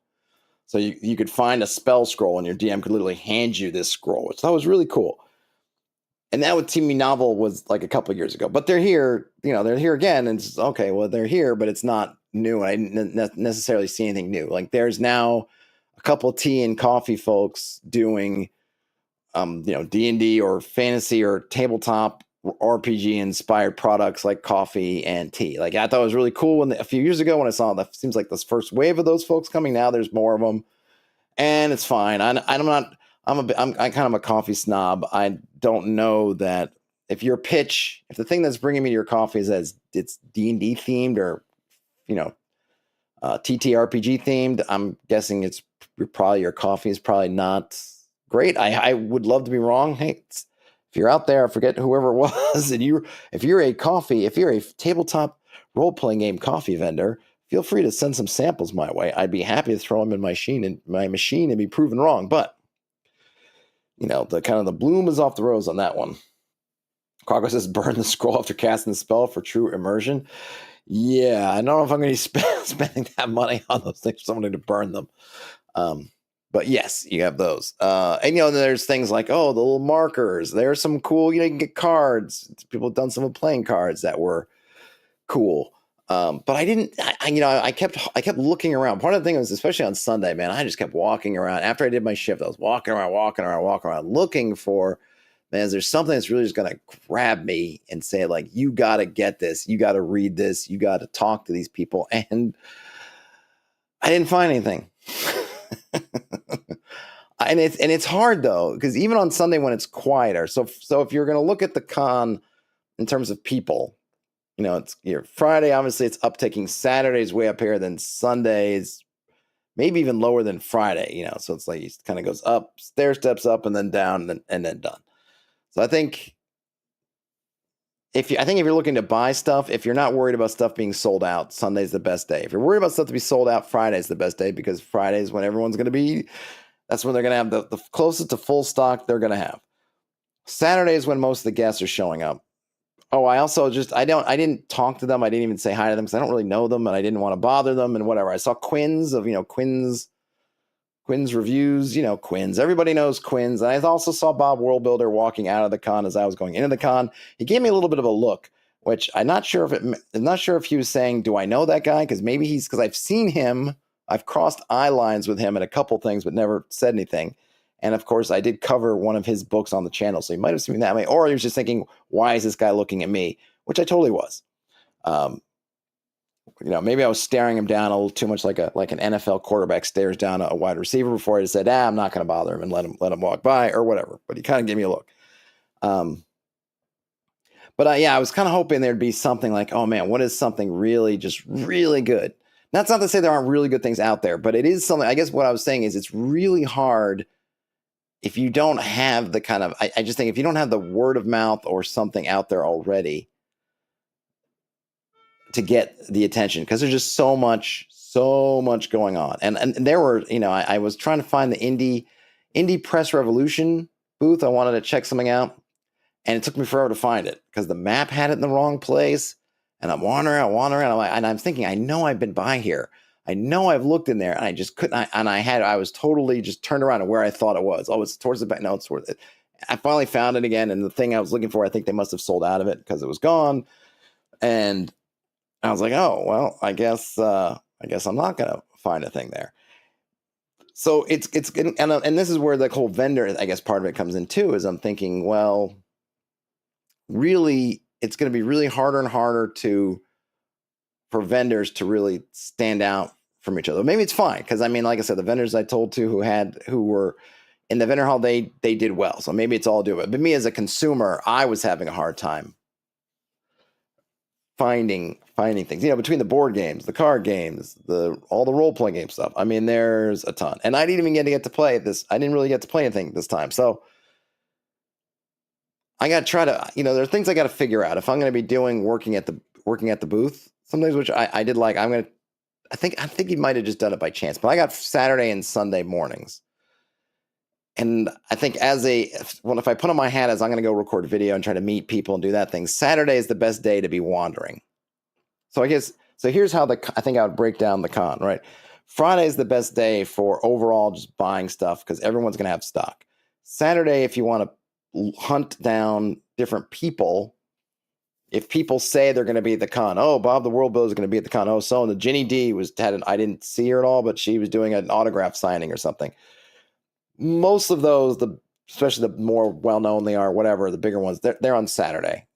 So you could find a spell scroll, and your DM could literally hand you this scroll, which I thought was really cool. And that would seem to me novel was like a couple of years ago, but they're here. They're here again, and it's okay. Well, they're here, but it's not new. And I didn't necessarily see anything new. Like there's now a couple of tea and coffee folks doing, D&D or fantasy or tabletop RPG inspired products like coffee and tea. Like I thought it was really cool a few years ago when I saw that. Seems like this first wave of those folks coming. Now there's more of them, and it's fine. I'm kind of a coffee snob. I don't know that if the thing that's bringing me to your coffee is that it's D&D themed or TTRPG themed, I'm guessing your coffee is probably not great. I would love to be wrong. Hey, if you're out there, I forget whoever it was, and if you're a tabletop role-playing game coffee vendor, feel free to send some samples my way. I'd be happy to throw them in my machine and be proven wrong. But the kind of the bloom is off the rose on that one. Quaco says, burn the scroll after casting the spell for true immersion. Yeah, I don't know if I'm going to be spending that money on those things for someone to burn them. But yes, you have those. And there's things like, the little markers. There's some cool, you can get cards. People have done some playing cards that were cool. But I kept looking around. Part of the thing was, especially on Sunday, man, I just kept walking around. After I did my shift, I was walking around, looking for, man, is there something that's really just going to grab me and say, like, you got to get this, you got to read this, you got to talk to these people. And I didn't find anything. And it's hard though, because even on Sunday when it's quieter. So if you're going to look at the con in terms of people, it's Friday, obviously it's upticking. Saturday's way up here, then Sunday's maybe even lower than Friday, so it's like it kind of goes up, stair steps up and then down and then done. So I think if you're looking to buy stuff, if you're not worried about stuff being sold out, Sunday's the best day. If you're worried about stuff to be sold out, Friday's the best day, because Friday's when everyone's going to be, that's when they're going to have the closest to full stock they're going to have. Saturday is when most of the guests are showing up. Oh, I also I didn't talk to them. I didn't even say hi to them because I don't really know them and I didn't want to bother them and whatever. I saw Quinn's reviews, Quinn's. Everybody knows Quinn's. And I also saw Bob Worldbuilder walking out of the con as I was going into the con. He gave me a little bit of a look, which I'm not sure if he was saying, do I know that guy? Because maybe because I've seen him. I've crossed eye lines with him at a couple things, but never said anything. And of course, I did cover one of his books on the channel, so he might have seen me that way. Or he was just thinking, why is this guy looking at me? Which I totally was. Maybe I was staring him down a little too much, like an NFL quarterback stares down a wide receiver before I just said, I'm not going to bother him and let him walk by or whatever. But he kind of gave me a look. But I was kind of hoping there'd be something like, oh man, what is something really, just really good? That's not to say there aren't really good things out there, but it is something. I guess what I was saying is it's really hard if you don't have the kind of, I just think if you don't have the word of mouth or something out there already to get the attention, because there's just so much going on. And there were, I was trying to find the Indie Press Revolution booth. I wanted to check something out, and it took me forever to find it because the map had it in the wrong place. And I'm wandering. I'm thinking, I know I've been by here. I know I've looked in there, and I just couldn't. I was totally just turned around to where I thought it was. Oh, it's towards the back. No, it's towards it. I finally found it again, and the thing I was looking for, I think they must have sold out of it because it was gone. And I was like, oh well, I guess I'm not gonna find a thing there. So it's and this is where the whole vendor, I guess, part of it comes in too. Is I'm thinking, well, really, it's going to be really harder and harder for vendors to really stand out from each other. Maybe it's fine because like I said, the vendors I told to who were in the vendor hall, they did well. So maybe it's all due. But me as a consumer, I was having a hard time finding things, between the board games, the card games, all the role playing game stuff. I mean, there's a ton, and I didn't even get to play this. I didn't really get to play anything this time, so I got to try to, there are things I got to figure out if I'm going to be working at the booth sometimes, which I did like. I think he might have just done it by chance, but I got Saturday and Sunday mornings. And I think if I put on my hat as I'm going to go record video and try to meet people and do that thing, Saturday is the best day to be wandering. So here's how I think I would break down the con, right? Friday is the best day for overall just buying stuff because everyone's going to have stock. Saturday, if you want to hunt down different people, if people say they're going to be at the con, oh, Bob the World Builder is going to be at the con. Oh, so the Ginny D I didn't see her at all, but she was doing an autograph signing or something. Most of those, especially the more well-known they are, whatever, the bigger ones, they're on Saturday.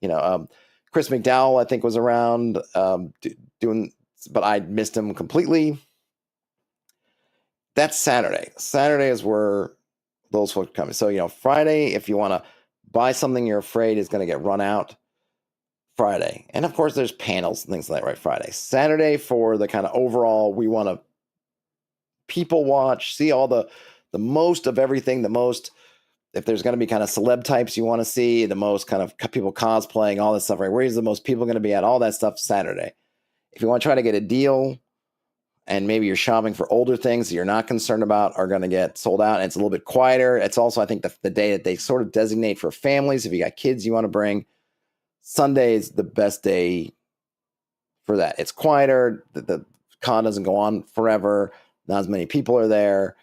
Chris McDowell, I think, was around doing, but I missed him completely. That's Saturday. Saturday is where those folks come. So, Friday, if you want to buy something you're afraid is going to get run out, Friday. And of course, there's panels and things like that, right? Friday. Saturday for the kind of overall, we want to people watch, see all the most of everything, if there's going to be kind of celeb types you want to see, the most kind of people cosplaying, all this stuff, right? Where's the most people going to be at? All that stuff Saturday. If you want to try to get a deal and maybe you're shopping for older things that you're not concerned about are going to get sold out and it's a little bit quieter. It's also, I think, the day that they sort of designate for families. If you got kids you want to bring, Sunday is the best day for that. It's quieter. The con doesn't go on forever. Not as many people are there.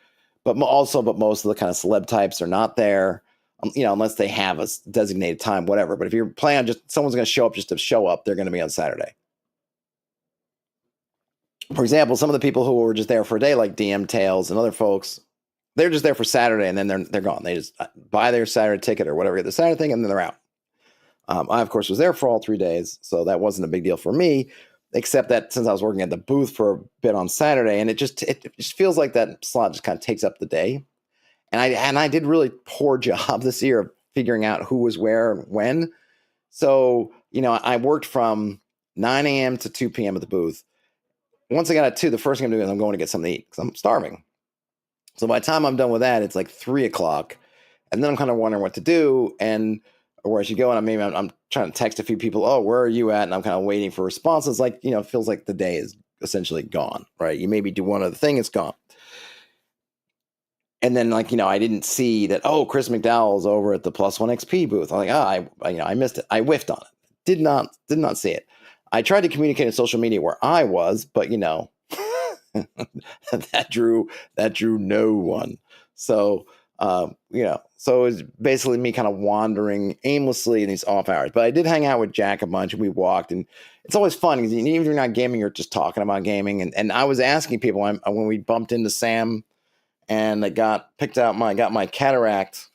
But most of the kind of celeb types are not there, unless they have a designated time, whatever. But if you're planning on just someone's going to show up just to show up, they're going to be on Saturday. For example, some of the people who were just there for a day, like DM Tales and other folks, they're just there for Saturday and then they're gone. They just buy their Saturday ticket or whatever, get the Saturday thing, and then they're out. I, of course, was there for all 3 days, so that wasn't a big deal for me, except that since I was working at the booth for a bit on Saturday, and it just feels like that slot just kind of takes up the day. And I did really poor job this year of figuring out who was where and when. So, I worked from 9 a.m. to 2 p.m. at the booth. Once I got at 2, the first thing I'm doing is I'm going to get something to eat because I'm starving. So by the time I'm done with that, it's like 3 o'clock. And then I'm kind of wondering what to do and where I should go. And I'm trying to text a few people, oh, where are you at? And I'm kind of waiting for responses. Like, it feels like the day is essentially gone, right? You maybe do one other thing, it's gone. And then, I didn't see that, oh, Chris McDowell's over at the +1 XP booth. I'm like, I missed it. I whiffed on it. Did not see it. I tried to communicate on social media where I was, but that drew no one. So, so it was basically me kind of wandering aimlessly in these off hours. But I did hang out with Jack a bunch, and we walked, and it's always fun because even if you're not gaming, you're just talking about gaming. And I was asking people when we bumped into Sam, and I got my cataract.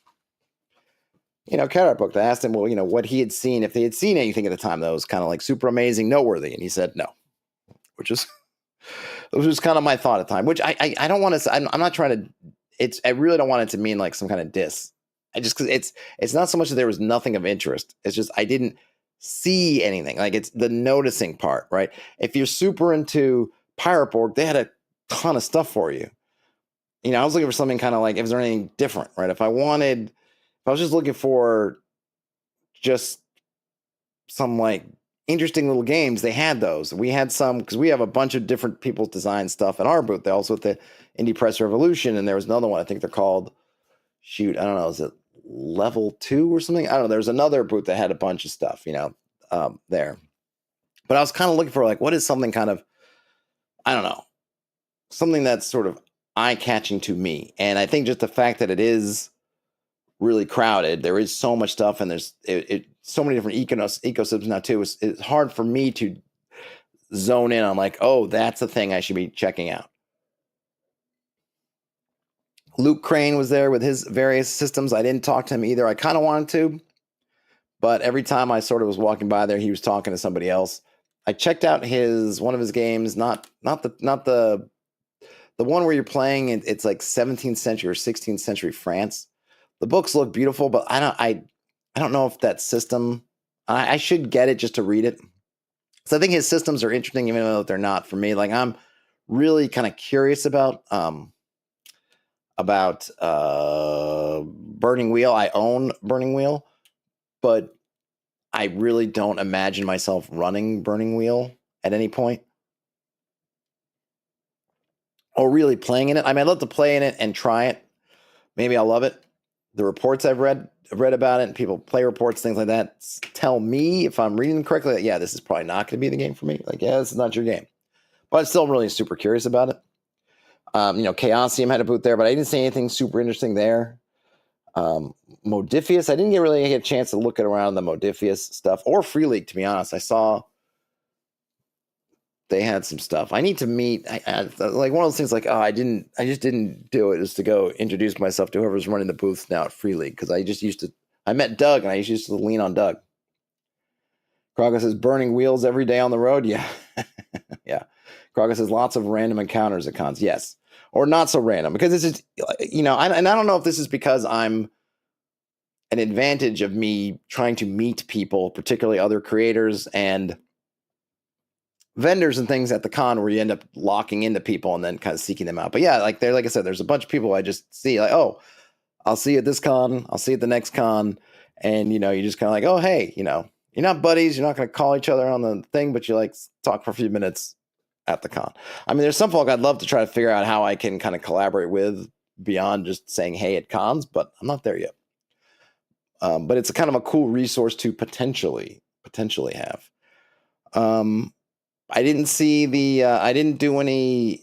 Cataract book. I asked him, well, what he had seen, if they had seen anything at the time that was kind of like super amazing, noteworthy. And he said no, which was kind of my thought at the time, which I don't want to, I'm not trying to, I really don't want it to mean like some kind of diss. Cause it's not so much that there was nothing of interest. It's just, I didn't see anything. Like it's the noticing part, right? If you're super into Pirate Borg, they had a ton of stuff for you. I was looking for something kind of like, if there anything different, right? If I was just looking for just some like interesting little games, they had those. We had some because we have a bunch of different people's design stuff in our booth. They also with the Indie Press Revolution, and there was another one. I think they're called. Shoot, I don't know. Is it Level 2 or something? I don't know. There's another booth that had a bunch of stuff, there. But I was kind of looking for like, what is something kind of, I don't know, something that's sort of eye-catching to me. And I think just the fact that it is really crowded, there is so much stuff, and there's so many different ecosystems now too. It's hard for me to zone in on like, oh, that's the thing I should be checking out. Luke Crane was there with his various systems. I didn't talk to him either. I kind of wanted to, but every time I sort of was walking by there, he was talking to somebody else. I checked out one of his games, not the one where you're playing. It's like 17th century or 16th century France. The books look beautiful, but I don't know if that system. I should get it just to read it. So I think his systems are interesting, even though they're not for me. Like I'm really kind of curious about Burning Wheel. I own Burning Wheel, but I really don't imagine myself running Burning Wheel at any point, or really playing in it. I mean, I'd love to play in it and try it. Maybe I'll love it. The reports I've read about it, and people play reports, things like that, tell me, if I'm reading them correctly, that, yeah, this is probably not going to be the game for me. Like, yeah, this is not your game. But I'm still really super curious about it. Chaosium had a booth there, but I didn't see anything super interesting there. Modifius, I didn't really get a chance to look around the Modifius stuff or Free League, to be honest. I saw they had some stuff. I need to meet. Like one of those things. Like, I just didn't do it. Is to go introduce myself to whoever's running the booth now at Free League, because I just used to. I met Doug, and I used to lean on Doug. Kroga says burning wheels every day on the road. Yeah, yeah. Kroga says lots of random encounters at cons. Yes, or not so random, because it's just and I don't know if this is because I'm an advantage of me trying to meet people, particularly other creators and vendors and things at the con, where you end up locking into people and then kind of seeking them out. But yeah, like I said, there's a bunch of people I just see like, oh, I'll see you at this con, I'll see you at the next con, and you just kind of like, oh, hey, you're not buddies, you're not going to call each other on the thing, but you like talk for a few minutes at the con. I mean, there's some folk I'd love to try to figure out how I can kind of collaborate with beyond just saying hey at cons, but I'm not there yet. But it's a kind of a cool resource to potentially have. I didn't see the. I didn't do any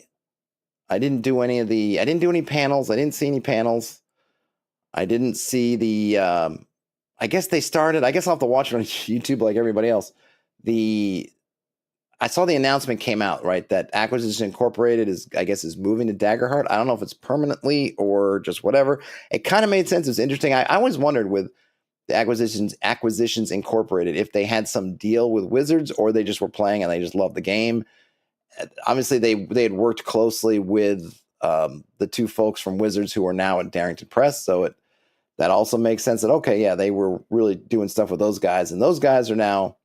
panels. I didn't see any panels. I didn't see the. I guess they started. I guess I'll have to watch it on YouTube like everybody else. I saw the announcement came out, right, that Acquisition Incorporated is moving to Daggerheart. I don't know if it's permanently or just whatever. It kind of made sense. It's interesting. I always wondered with the Acquisitions Incorporated if they had some deal with Wizards, or they just were playing and they just loved the game. Obviously, they had worked closely with the two folks from Wizards who are now at Darrington Press, so that also makes sense that, okay, yeah, they were really doing stuff with those guys, and those guys are now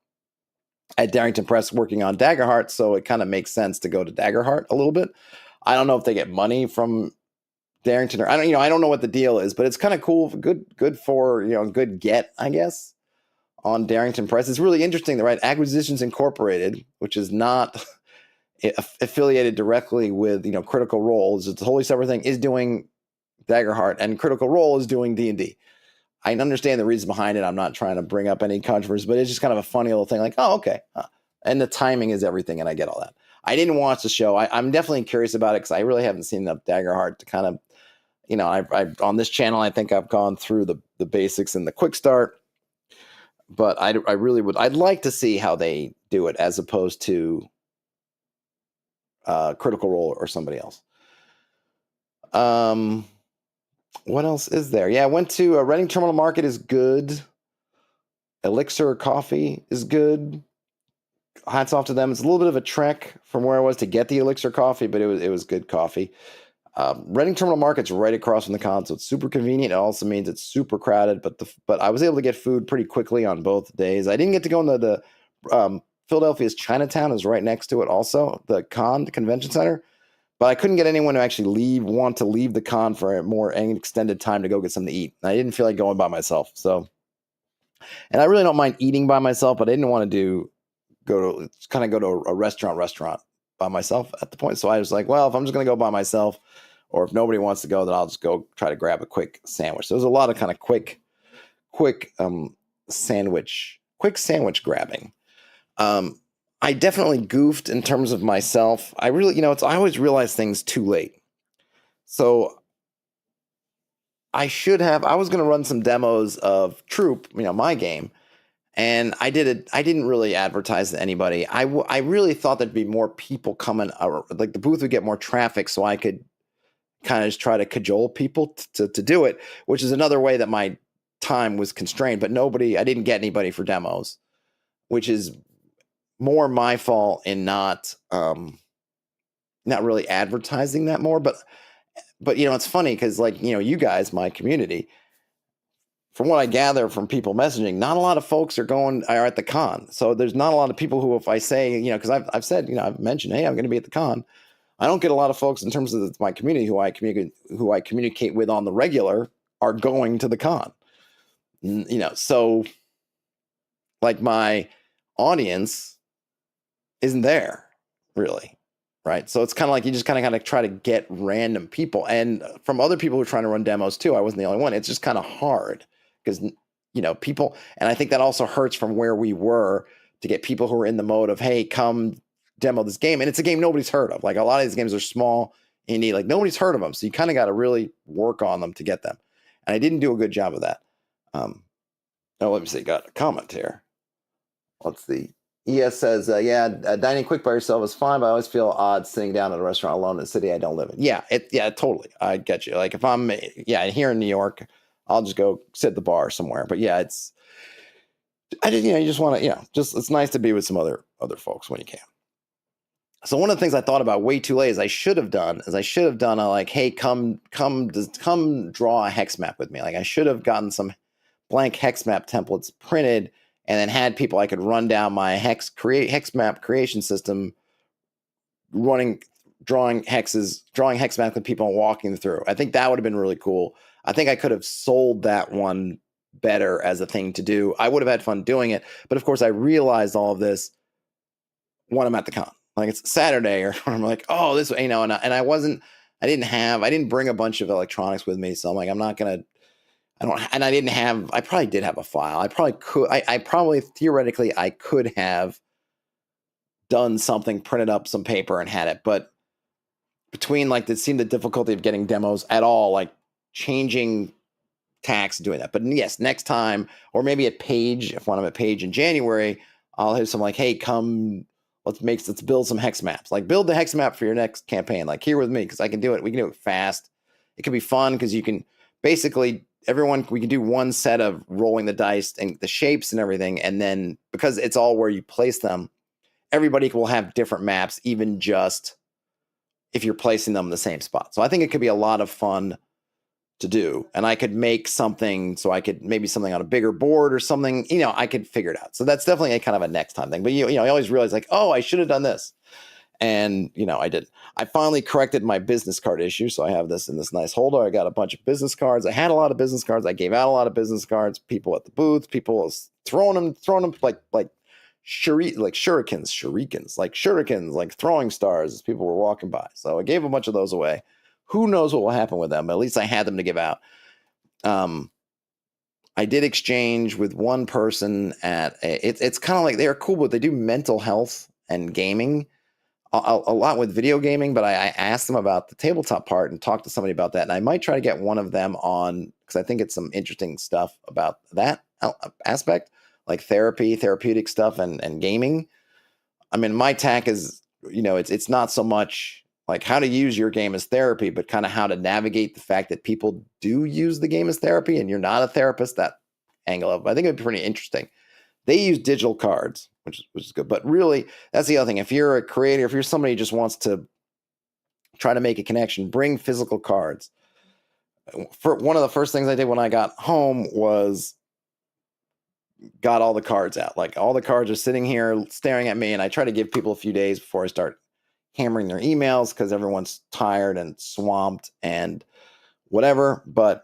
at Darrington Press working on Daggerheart, so it kind of makes sense to go to Daggerheart a little bit. I don't know if they get money from Darrington, or I don't know what the deal is, but it's kind of cool, good for good get, I guess, on Darrington Press. It's really interesting, right? Acquisitions Incorporated, which is not affiliated directly with Critical Role, it's a totally separate thing, is doing Daggerheart, and Critical Role is doing D&D. I understand the reason behind it. I'm not trying to bring up any controversy, but it's just kind of a funny little thing. Like, oh, okay. And the timing is everything, and I get all that. I didn't watch the show. I'm definitely curious about it because I really haven't seen enough Daggerheart to kind of, I on this channel, I think I've gone through the basics and the quick start. But I really would. I'd like to see how they do it as opposed to Critical Role or somebody else. What else is there? Yeah, I went to Reading Terminal Market is good. Elixir Coffee is good. Hats off to them. It's a little bit of a trek from where I was to get the Elixir Coffee, but it was good coffee. Reading Terminal Market's right across from the con, so it's super convenient. It also means it's super crowded, but I was able to get food pretty quickly on both days. I didn't get to go into the Philadelphia's Chinatown is right next to it also, the convention center. But I couldn't get anyone to actually want to leave the con for an extended time to go get something to eat. And I didn't feel like going by myself. So, and I really don't mind eating by myself, but I didn't want to go to a restaurant by myself at the point. So I was like, well, if I'm just going to go by myself, or if nobody wants to go, then I'll just go try to grab a quick sandwich. So there's a lot of kind of quick sandwich grabbing. I definitely goofed in terms of myself. I really, I always realize things too late. So I was going to run some demos of Troop, my game. And I didn't really advertise to anybody. I really thought there'd be more people coming, like the booth would get more traffic, so I could kind of just try to cajole people to do it, which is another way that my time was constrained. But I didn't get anybody for demos, which is more my fault in not really advertising that more. But it's funny because you guys, my community, from what I gather from people messaging, not a lot of folks are at the con. So there's not a lot of people who, if I say, because I've said, I've mentioned, hey, I'm going to be at the con. I don't get a lot of folks in terms of my community who I communicate with on the regular are going to the con. So like my audience isn't there really, right? So it's kind of like you just kind of try to get random people, and from other people who are trying to run demos too. I wasn't the only one. It's just kind of hard because people, and I think that also hurts from where we were to get people who are in the mode of, hey, come demo this game, and it's a game nobody's heard of. Like a lot of these games are small, indie, like nobody's heard of them, so you kind of got to really work on them to get them. And I didn't do a good job of that. Let me see. Got a comment here. Let's see. ES says, dining quick by yourself is fine, but I always feel odd sitting down at a restaurant alone in a city I don't live in. Yeah, totally. I get you. Like if I'm, here in New York, I'll just go sit at the bar somewhere. But yeah, you just want to, it's nice to be with some other folks when you can. So one of the things I thought about way too late is I should have done a like, hey, come draw a hex map with me. Like I should have gotten some blank hex map templates printed and then had people I could run down my hex map creation system, drawing hex map with people and walking them through. I think that would have been really cool. I think I could have sold that one better as a thing to do. I would have had fun doing it, but of course I realized all of this when I'm at the con. Like it's Saturday, or I'm like, oh, this, and I didn't bring a bunch of electronics with me, so I'm like, I probably did have a file. I probably could. I probably theoretically I could have done something, printed up some paper and had it. But between it seemed the difficulty of getting demos at all, like changing tax, doing that. But yes, next time, or maybe at Page, when I'm at Page in January, I'll have some like, hey, come, let's build some hex maps. Like build the hex map for your next campaign. Like here with me, because I can do it. We can do it fast. It can be fun because you can basically we can do one set of rolling the dice and the shapes and everything. And then because it's all where you place them, everybody will have different maps, even just if you're placing them in the same spot. So I think it could be a lot of fun to do. And I could make something, so I could maybe something on a bigger board or something, I could figure it out. So that's definitely a kind of a next time thing. But I always realize like, oh, I should have done this. And, I did. I finally corrected my business card issue. So I have this in this nice holder. I got a bunch of business cards. I had a lot of business cards. I gave out a lot of business cards. People at the booth, people throwing them like shurikens, like throwing stars as people were walking by. So I gave a bunch of those away. Who knows what will happen with them? At least I had them to give out. I did exchange with one person it's kind of like they're cool, but they do mental health and gaming. A lot with video gaming, but I asked them about the tabletop part and talked to somebody about that. And I might try to get one of them on, because I think it's some interesting stuff about that aspect, like therapeutic stuff and gaming. I mean, my tack is, it's not so much like how to use your game as therapy, but kind of how to navigate the fact that people do use the game as therapy and you're not a therapist. That angle of, I think it'd be pretty interesting. They use digital cards, which is good. But really, that's the other thing. If you're a creator, if you're somebody who just wants to try to make a connection, bring physical cards. For one of the first things I did when I got home was got all the cards out. Like all the cards are sitting here staring at me, and I try to give people a few days before I start hammering their emails because everyone's tired and swamped and whatever. But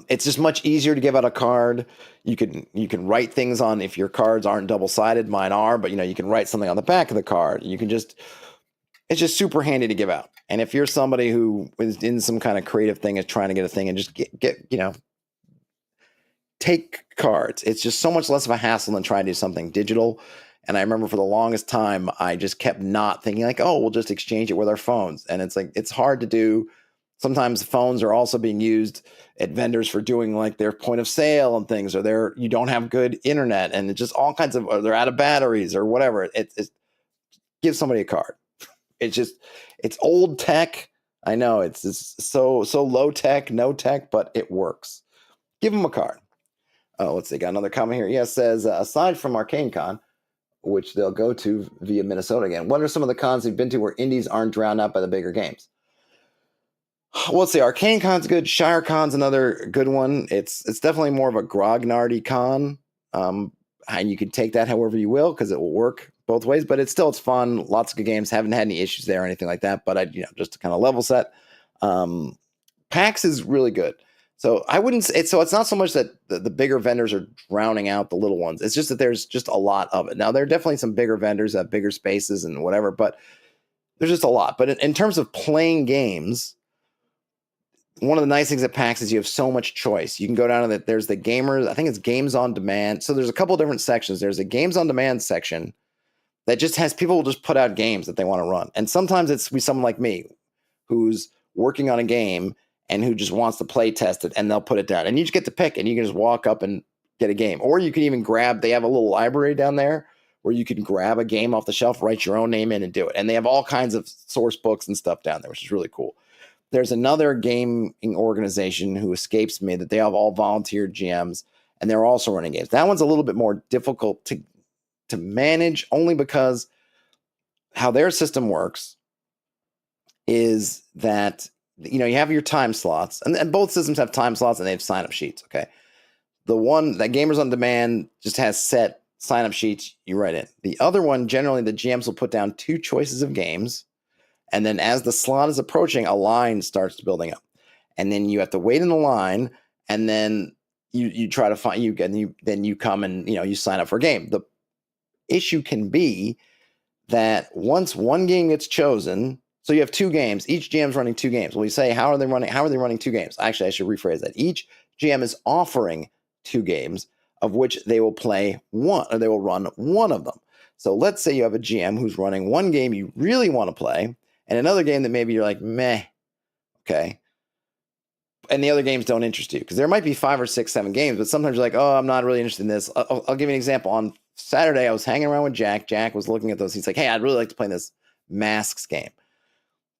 it's just much easier to give out a card. You can write things on, if your cards aren't double-sided, mine are, but you can write something on the back of the card. It's just super handy to give out. And if you're somebody who is in some kind of creative thing, is trying to get a thing and just take cards, it's just so much less of a hassle than trying to do something digital. And I remember for the longest time, I just kept not thinking like, oh, we'll just exchange it with our phones. And it's like, it's hard to do. Sometimes phones are also being used at vendors for doing like their point of sale and things, or you don't have good internet and it's just all kinds of, or they're out of batteries or whatever. Give somebody a card. It's old tech. I know it's so low tech, no tech, but it works. Give them a card. Oh, let's see. Got another comment here. Yeah, it says, aside from Arcane Con, which they'll go to via Minnesota again, what are some of the cons you've been to where indies aren't drowned out by the bigger games? Well, let's see. Arcane Con's good. Shire Con's another good one. It's definitely more of a grognardy con, and you can take that however you will because it will work both ways. But it's fun. Lots of good games. Haven't had any issues there or anything like that. But just to kind of level set, PAX is really good. So I wouldn't say so. It's not so much that the bigger vendors are drowning out the little ones. It's just that there's just a lot of it. Now there are definitely some bigger vendors that have bigger spaces and whatever, but there's just a lot. But in terms of playing games, one of the nice things at PAX is you have so much choice. You can go down to there's the gamers. I think it's games on demand. So there's a couple different sections. There's a games on demand section that just has people will just put out games that they want to run. And sometimes it's someone like me who's working on a game and who just wants to play test it, and they'll put it down. And you just get to pick, and you can just walk up and get a game. Or you can even grab, they have a little library down there where you can grab a game off the shelf, write your own name in and do it. And they have all kinds of source books and stuff down there, which is really cool. There's another gaming organization who escapes me that they have all volunteer GMs, and they're also running games. That one's a little bit more difficult to manage, only because how their system works is that you have your time slots, and both systems have time slots and they have sign-up sheets. Okay, the one that Gamers on Demand just has set sign-up sheets you write in. The other one, generally, the GMs will put down 2 choices of games, and then as the slot is approaching, a line starts building up, and then you have to wait in the line, and then you try to find then you come and you sign up for a game. The issue can be that once one game gets chosen, so you have 2 games. Each GM's running 2 games. Well, you say, how are they running 2 games? Actually, I should rephrase that. Each GM is offering 2 games, of which they will play one, or they will run one of them. So let's say you have a GM who's running one game you really want to play, and another game that maybe you're like, meh, okay. And the other games don't interest you, because there might be 5 or 6, 7 games, but sometimes you're like, oh, I'm not really interested in this. I'll give you an example. On Saturday, I was hanging around with Jack. Jack was looking at those. He's like, hey, I'd really like to play this Masks game.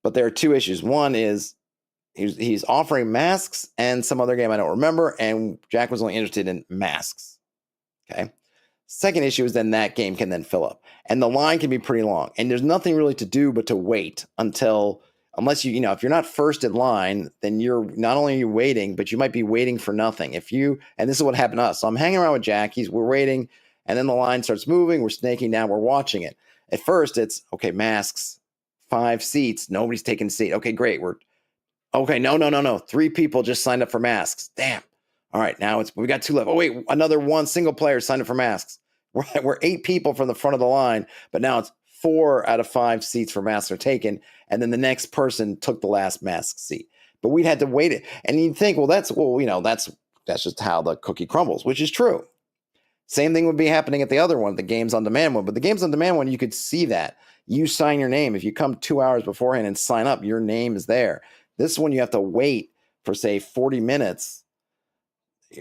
But there are 2 issues. One is he's offering Masks and some other game I don't remember, and Jack was only interested in Masks. Okay. Second issue is then that game can then fill up, and the line can be pretty long, and there's nothing really to do but to wait unless if you're not first in line, then you're not only are you waiting, but you might be waiting for nothing. And this is what happened to us. So I'm hanging around with Jack. We're waiting, and then the line starts moving. We're snaking down. We're watching it. At first, it's okay. Masks, 5 seats. Nobody's taking a seat. Okay, great. No. 3 people just signed up for Masks. Damn. All right, now we got 2 left. Oh wait, another 1 single player signed up for Masks. We're 8 people from the front of the line, but now it's 4 out of 5 seats for Masks are taken, and then the next person took the last Mask seat. But we'd had to wait it, and you'd think, that's just how the cookie crumbles, which is true. Same thing would be happening at the other one, the Games on Demand one. But the Games on Demand one, you could see that. You sign your name. If you come 2 hours beforehand and sign up, your name is there. This one, you have to wait for, say, 40 minutes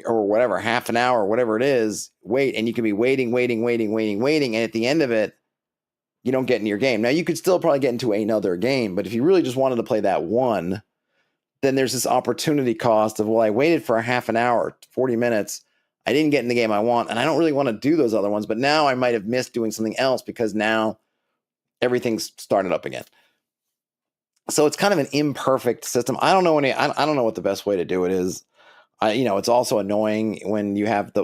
or whatever, half an hour, whatever it is, wait. And you can be waiting. And at the end of it, you don't get into your game. Now, you could still probably get into another game. But if you really just wanted to play that one, then there's this opportunity cost of, I waited for a half an hour, 40 minutes. I didn't get in the game I want, and I don't really want to do those other ones, but now I might have missed doing something else because now everything's started up again. So it's kind of an imperfect system. I don't know what the best way to do it is. It's also annoying when you have the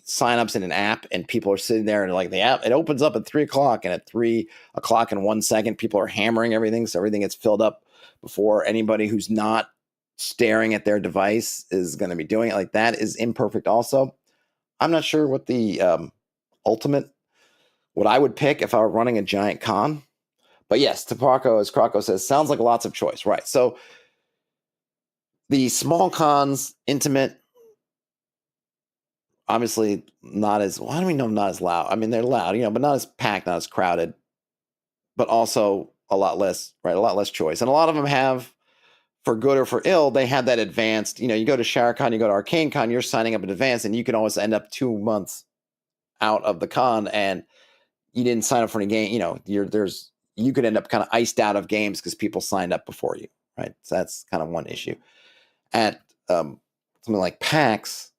signups in an app and people are sitting there and like the app, it opens up at 3:00, and at 3:00 and 1 second, people are hammering everything. So everything gets filled up before anybody who's not staring at their device is going to be doing it. Like, that is imperfect also. I'm not sure what the what I would pick if I were running a giant con. But yes, to Paco, as Croco says, sounds like lots of choice, right? So the small cons, intimate, obviously not as, well, I don't even know, not as loud. I mean, they're loud, but not as packed, not as crowded, but also a lot less, right? A lot less choice. And a lot of them have, for good or for ill, they have that advanced, you go to ShareCon, you go to Arcane Con, you're signing up in advance, and you can always end up 2 months out of the con and you didn't sign up for any game. You could end up kind of iced out of games because people signed up before you, right? So that's kind of one issue. At something like PAX,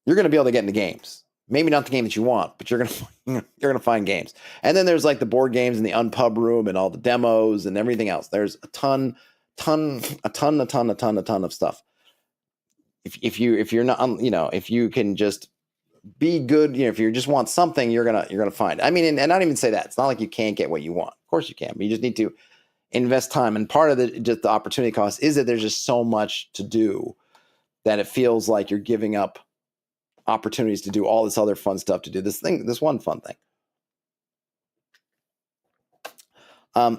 you're going to be able to get into games. Maybe not the game that you want, but you're going to find games. And then there's like the board games in the Unpub room and all the demos and everything else. There's a ton a ton of stuff. If you're not, if you can just be good, if you just want something, you're gonna find it. I mean, and I don't even say that. It's not like you can't get what you want. Of course you can, but you just need to invest time. And part of just the opportunity cost is that there's just so much to do that it feels like you're giving up opportunities to do all this other fun stuff, to do this one fun thing.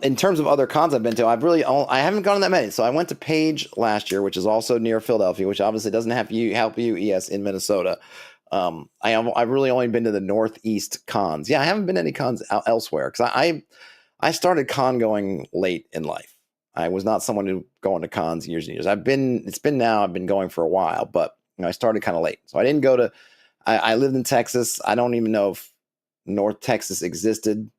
In terms of other cons I've been to, I haven't gone to that many. So I went to Page last year, which is also near Philadelphia, which obviously doesn't have help you ES in Minnesota. I've really only been to the Northeast cons. Yeah, I haven't been to any cons elsewhere because I started con going late in life. I was not someone who going to cons years and years. I've been going for a while, but I started kind of late. So I didn't go to, I lived in Texas. I don't even know if North Texas existed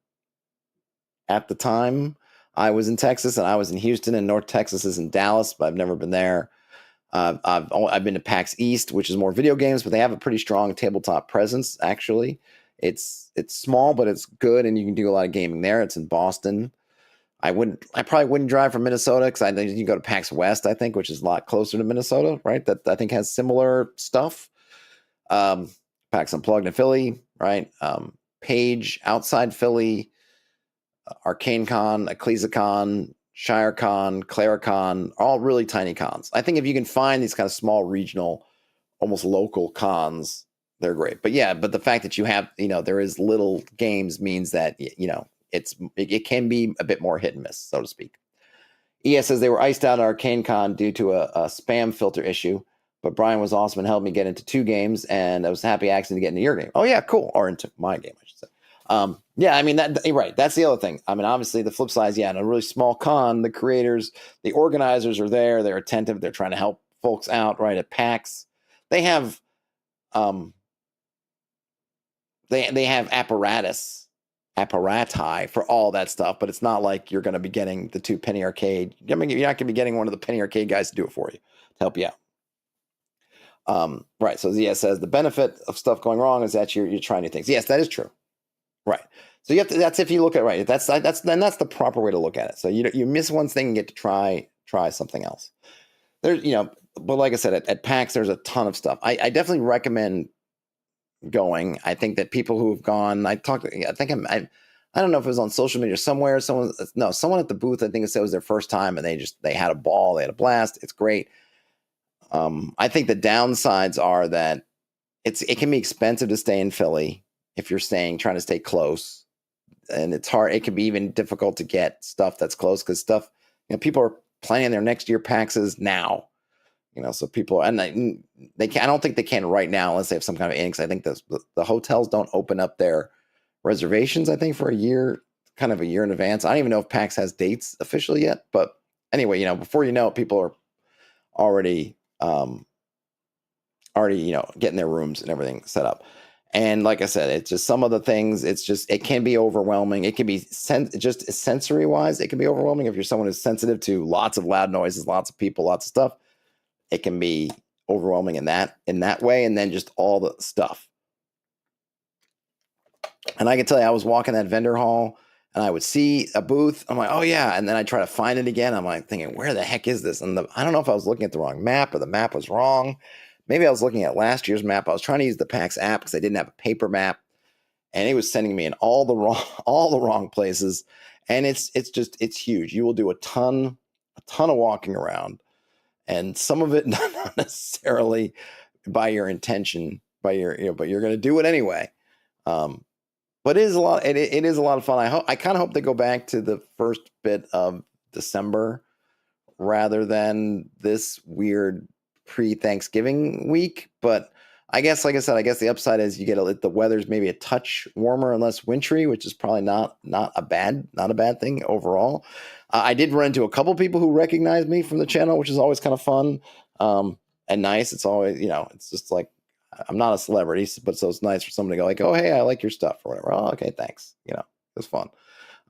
at the time I was in Texas, and I was in Houston, and North Texas is in Dallas, but I've never been there. I've been to PAX East, which is more video games, but they have a pretty strong tabletop presence. Actually, it's small, but it's good, and you can do a lot of gaming there. It's in Boston. I probably wouldn't drive from Minnesota because I think you can go to PAX West, I think, which is a lot closer to Minnesota, right? That I think has similar stuff. PAX Unplugged in Philly, right? Page outside Philly, Arcane Con, EcclesiaCon, ShireCon, ClaraCon, all really tiny cons. I think if you can find these kind of small regional, almost local cons, they're great. But yeah, the fact that you have, there is little games means that, it can be a bit more hit and miss, so to speak. ES says they were iced out at Arcane Con due to a spam filter issue, but Brian was awesome and helped me get into 2 games, and I was a happy accident to get into your game. Oh yeah, cool. Or into my game, I should say. Yeah, I mean, you're right. That's the other thing. I mean, obviously the flip side is, in a really small con, the creators, the organizers are there. They're attentive. They're trying to help folks out, right? At PAX, they have, they have apparati for all that stuff, but it's not like you're going to be getting the 2 Penny Arcade. I mean, you're not going to be getting one of the Penny Arcade guys to do it for you, to help you out. Right. So Zia says the benefit of stuff going wrong is that you're trying new things. Yes, that is true. Right. So you have to, that's if you look at it right. That's the proper way to look at it. So you miss one thing and get to try something else. There's, but like I said, at PAX, there's a ton of stuff. I definitely recommend going. I think that people who have gone, I don't know if it was on social media or somewhere. Someone at the booth, I think it said it was their first time, and they had a ball. They had a blast. It's great. I think the downsides are that it can be expensive to stay in Philly if you're trying to stay close, and it's hard. It can be even difficult to get stuff that's close because people are planning their next year PAXs now. So people, and they can. I don't think they can right now unless they have some kind of because I think the hotels don't open up their reservations. I think for a year in advance. I don't even know if PAX has dates officially yet, but anyway, before you know it, people are already getting their rooms and everything set up. And like I said, it's just some of the things, it can be overwhelming. It can be just sensory wise, it can be overwhelming if you're someone who's sensitive to lots of loud noises, lots of people, lots of stuff. It can be overwhelming in that way. And then just all the stuff. And I can tell you, I was walking that vendor hall and I would see a booth. I'm like, oh yeah. And then I try to find it again. I'm like thinking, where the heck is this? And I don't know if I was looking at the wrong map or the map was wrong. Maybe I was looking at last year's map. I was trying to use the PAX app because I didn't have a paper map, and it was sending me in all the wrong places. And it's huge. You will do a ton of walking around, and some of it not necessarily by your intention, but you're going to do it anyway. But it is a lot. It is a lot of fun. I kind of hope they go back to the first bit of December rather than this weird pre-Thanksgiving week. But I guess, like I said, the upside is you get the weather's maybe a touch warmer and less wintry, which is probably not a bad thing overall. I did run into a couple people who recognized me from the channel, which is always kind of fun and nice. It's always, it's just like, I'm not a celebrity, but so it's nice for someone to go like, oh, hey, I like your stuff or whatever. Oh, okay, thanks. It's fun.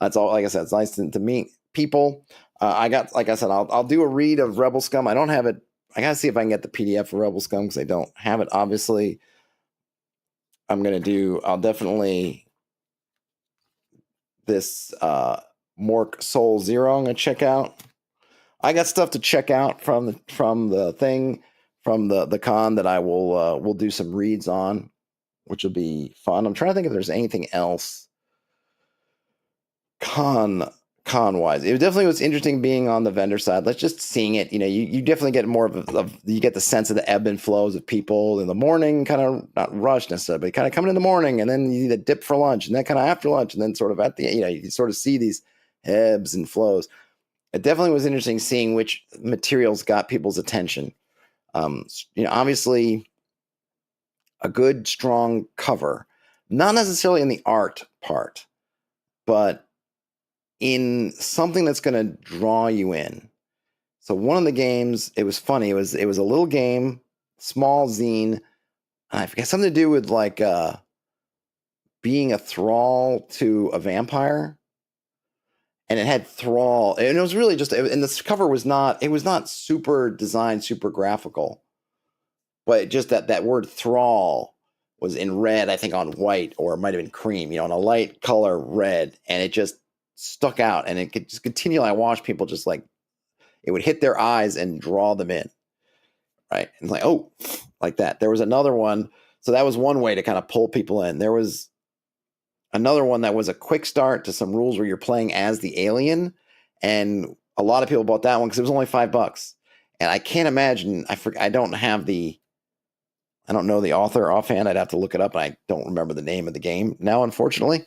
That's all. Like I said, it's nice to meet people. Like I said, I'll do a read of Rebel Scum. I don't have it. I got to see if I can get the PDF for Rebel Scum because I don't have it. Obviously, I'll definitely this Mork Soul Zero I'm going to check out. I got stuff to check out from the con that I will do some reads on, which will be fun. I'm trying to think if there's anything else con wise. It definitely was interesting being on the vendor side. Let's just seeing it. You definitely get more of you get the sense of the ebb and flows of people in the morning, kind of not rushed necessarily, but kind of coming in the morning, and then you need a dip for lunch, and then kind of after lunch, and then sort of at the you sort of see these ebbs and flows. It definitely was interesting seeing which materials got people's attention. Obviously a good strong cover, not necessarily in the art part, but in something that's going to draw you in. So one of the games, it was funny. It was a little game, small zine. And I forget, something to do with like being a thrall to a vampire. And it had thrall, and it was really just, and the cover was not super designed, super graphical, but just that word thrall was in red, I think on white, or it might have been cream, on a light color red, and it just stuck out, and it could just continually, I watched people just like, it would hit their eyes and draw them in, right? And like, oh, like that. There was another one, so that was one way to kind of pull people in. There was another one that was a quick start to some rules where you're playing as the alien, and a lot of people bought that one because it was only $5. And I can't imagine. I don't know the author offhand. I'd have to look it up. And I don't remember the name of the game now, unfortunately.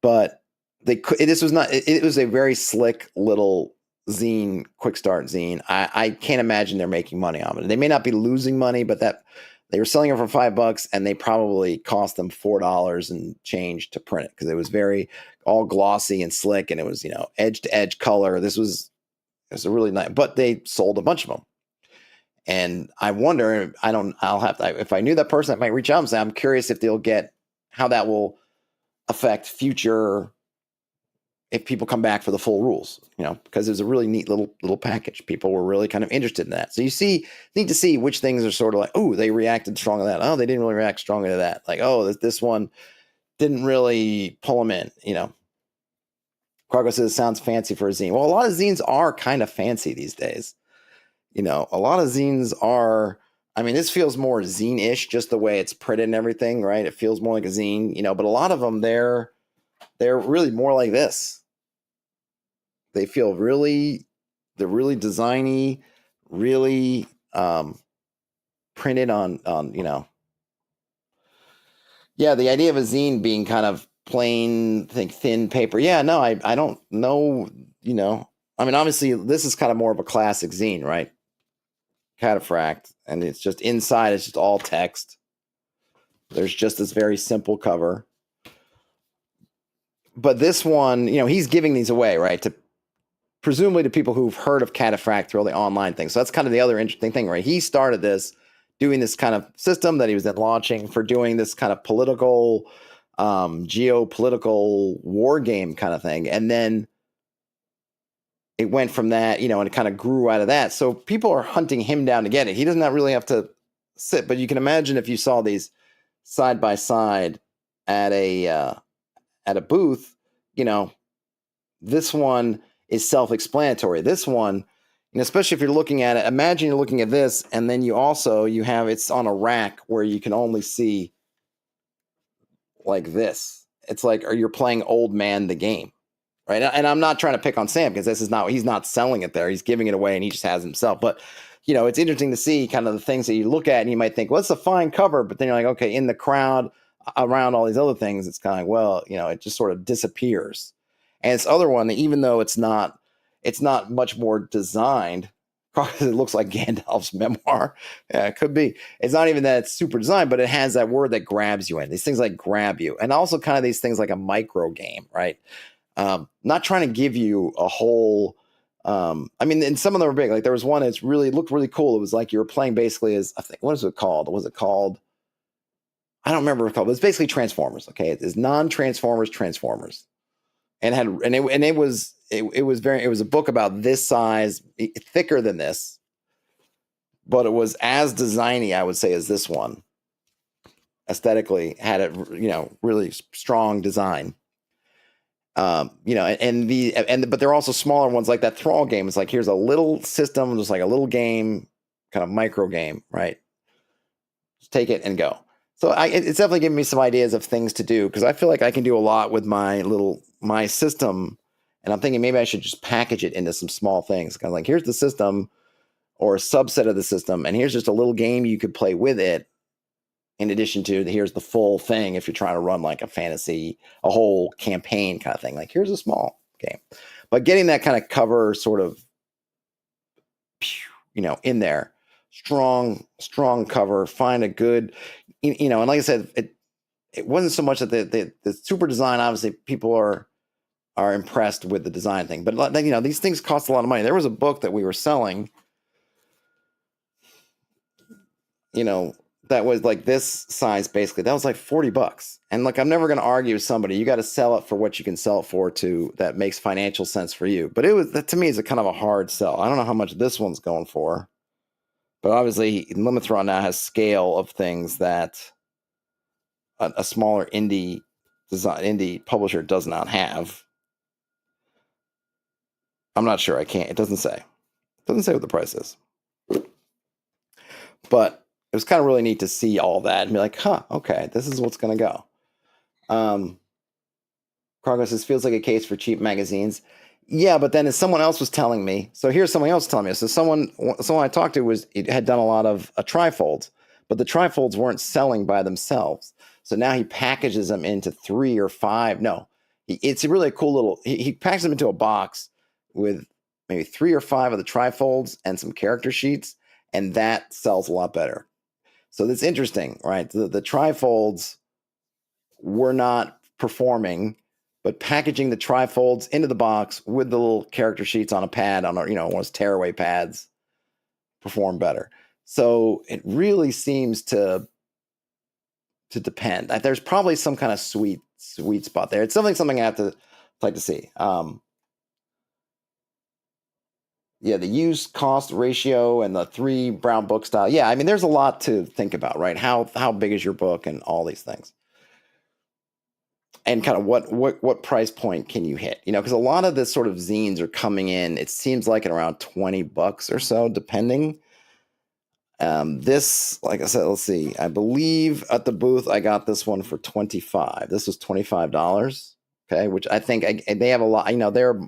But this was not. It was a very slick little zine, quick start zine. I can't imagine they're making money on it. They may not be losing money, but that. They were selling it for $5, and they probably cost them $4 and change to print it because it was very all glossy and slick, and it was edge to edge color. It was a really nice, but they sold a bunch of them, and I wonder. I'll have to, if I knew that person, I might reach out and say I'm curious if they'll get how that will affect future. If people come back for the full rules, because it was a really neat little package. People were really kind of interested in that. So need to see which things are sort of like, oh, they reacted strongly to that. Oh, they didn't really react strongly to that. Like, oh, this one didn't really pull them in. Quago says, sounds fancy for a zine. Well, a lot of zines are kind of fancy these days. A lot of zines are. I mean, this feels more zine-ish, just the way it's printed and everything, right? It feels more like a zine, but a lot of them, they're really more like this. They feel they're really designy, really printed on yeah, the idea of a zine being kind of plain, thin paper. Yeah, no, I don't know, I mean, obviously this is kind of more of a classic zine, right? Cataphract, and it's just inside, it's just all text. There's just this very simple cover. But this one, he's giving these away, right? Presumably to people who've heard of Cataphract through all the online things. So that's kind of the other interesting thing, right? He started this, doing this kind of system that he was then launching for doing this kind of political, geopolitical war game kind of thing. And then it went from that, and it kind of grew out of that. So people are hunting him down to get it. He doesn't really have to sit, but you can imagine if you saw these side by side at a booth, this one is self-explanatory. This one, especially if you're looking at it, imagine you're looking at this, and then you have it's on a rack where you can only see like this. It's like, or you're playing Old Man the game, right? And I'm not trying to pick on Sam because he's not selling it there. He's giving it away, and he just has himself. But it's interesting to see kind of the things that you look at, and you might think, well, it's a fine cover, but then you're like, okay, in the crowd around all these other things, it's kind of like, well, it just sort of disappears. And this other one, even though it's not much more designed, because it looks like Gandalf's memoir. Yeah, it could be. It's not even that it's super designed, but it has that word that grabs you in. These things like grab you. And also kind of these things like a micro game, right? Not trying to give you a whole... I mean, and some of them are big. Like there was one that's looked really cool. It was like you were playing basically as, I think, what is it called? Was it called... I don't remember what it's called, but it's basically Transformers. Okay, it's non-Transformers Transformers. It was a book about this size, thicker than this, but it was as designy, I would say, as this one. Aesthetically, had it, really strong design. But there are also smaller ones like that Thrall game. It's like, here's a little system, just like a little game, kind of micro game, right? Just take it and go. So it's definitely giving me some ideas of things to do, because I feel like I can do a lot with my system, and I'm thinking maybe I should just package it into some small things. Kind of like, here's the system or a subset of the system, and here's just a little game you could play with it. In addition to, here's the full thing if you're trying to run like a fantasy, a whole campaign kind of thing. Like, here's a small game, but getting that kind of cover sort of, in there, strong cover. Find a good, and like I said, it wasn't so much that the super design. Obviously, people are impressed with the design thing, but these things cost a lot of money. There was a book that we were selling, that was like this size, basically. That was like $40. And like, I'm never going to argue with somebody. You got to sell it for what you can sell it for, that makes financial sense for you. But that to me is a kind of a hard sell. I don't know how much this one's going for, but obviously Limithron now has scale of things that a smaller indie publisher does not have. I'm not sure. It doesn't say what the price is, but it was kind of really neat to see all that and be like, okay, this is what's going to go. Progress, this feels like a case for cheap magazines. Yeah, but then as someone else was telling me, so here's someone else telling me. So someone I talked to had done a lot of trifolds, but the trifolds weren't selling by themselves. So now he packages them into 3 or 5. No, it's a really cool little, he packages them into a box with maybe 3 or 5 of the trifolds and some character sheets, and that sells a lot better. So that's interesting, right? The trifolds were not performing, but packaging the trifolds into the box with the little character sheets on a pad, on one of those tearaway pads, perform better. So it really seems to depend. There's probably some kind of sweet spot there. It's something I have to like to see. Yeah, the use cost ratio and the 3 brown book style. Yeah, I mean, there's a lot to think about, right? How big is your book and all these things, and kind of what price point can you hit? Because a lot of this sort of zines are coming in. It seems like at around $20 or so, depending. This, like I said, let's see. I believe at the booth I got this one for $25. This was $25. Okay, which I think they have a lot. They're,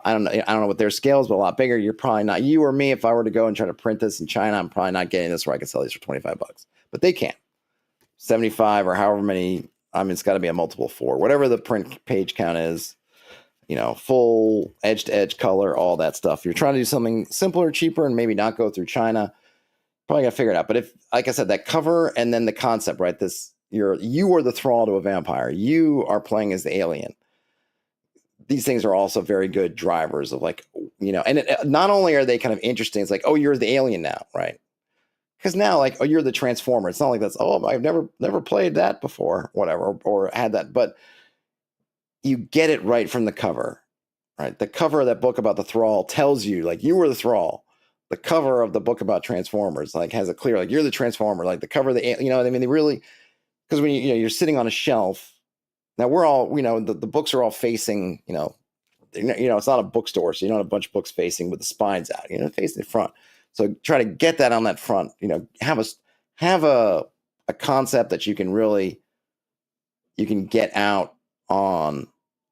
I don't know what their scale is, but a lot bigger. You're probably not, you or me, if I were to go and try to print this in China, I'm probably not getting this where I can sell these for $25. But they can. 75 or however many. I mean, it's got to be a multiple 4, whatever the print page count is. Full edge to edge color, all that stuff. If you're trying to do something simpler, cheaper, and maybe not go through China, probably got to figure it out. But if, like I said, that cover and then the concept, right? You are the thrall to a vampire. You are playing as the alien. These things are also very good drivers of and not only are they kind of interesting, it's like, oh, you're the alien now, right? Because now, like, oh, you're the transformer. It's not like that's, oh, I've never played that before, whatever, or had that. But you get it right from the cover, right? The cover of that book about the thrall tells you, like, you were the thrall. The cover of the book about Transformers, like, has a clear, like, you're the transformer. Like the cover of the, what I mean? They really, because when you're sitting on a shelf. Now we're all, the books are all facing, it's not a bookstore, so you don't have a bunch of books facing with the spines out, facing the front. So try to get that on that front, have a concept that you can get out on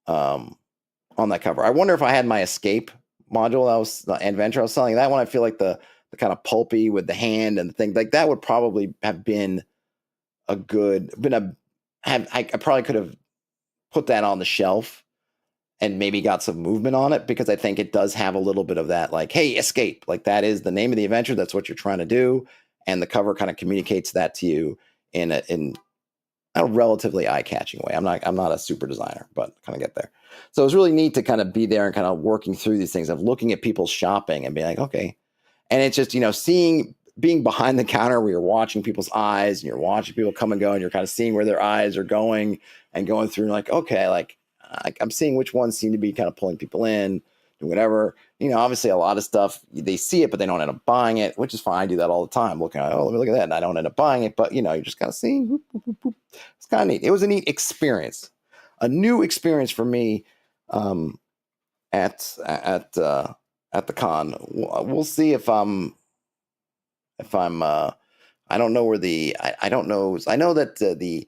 that cover. I wonder if I had my escape module, that was the adventure I was selling, that one, I feel like the kind of pulpy with the hand and the thing, like that would probably have been I probably could have put that on the shelf and maybe got some movement on it, because I think it does have a little bit of that, like, hey, escape, like that is the name of the adventure. That's what you're trying to do. And the cover kind of communicates that to you in a relatively eye-catching way. I'm not a super designer, but kind of get there. So it was really neat to kind of be there and kind of working through these things of looking at people's shopping and being like, okay. And it's just, being behind the counter where you're watching people's eyes and you're watching people come and go and you're kind of seeing where their eyes are going and going through, like, okay, like I'm seeing which ones seem to be kind of pulling people in and whatever. Obviously a lot of stuff, they see it, but they don't end up buying it, which is fine. I do that all the time, looking at, oh, let me look at that. And I don't end up buying it, but you're just kind of seeing, whoop, whoop, whoop, whoop. It's kind of neat. It was a neat experience. a new experience for me at the con. We'll see if I'm I don't know where I don't know. I know that the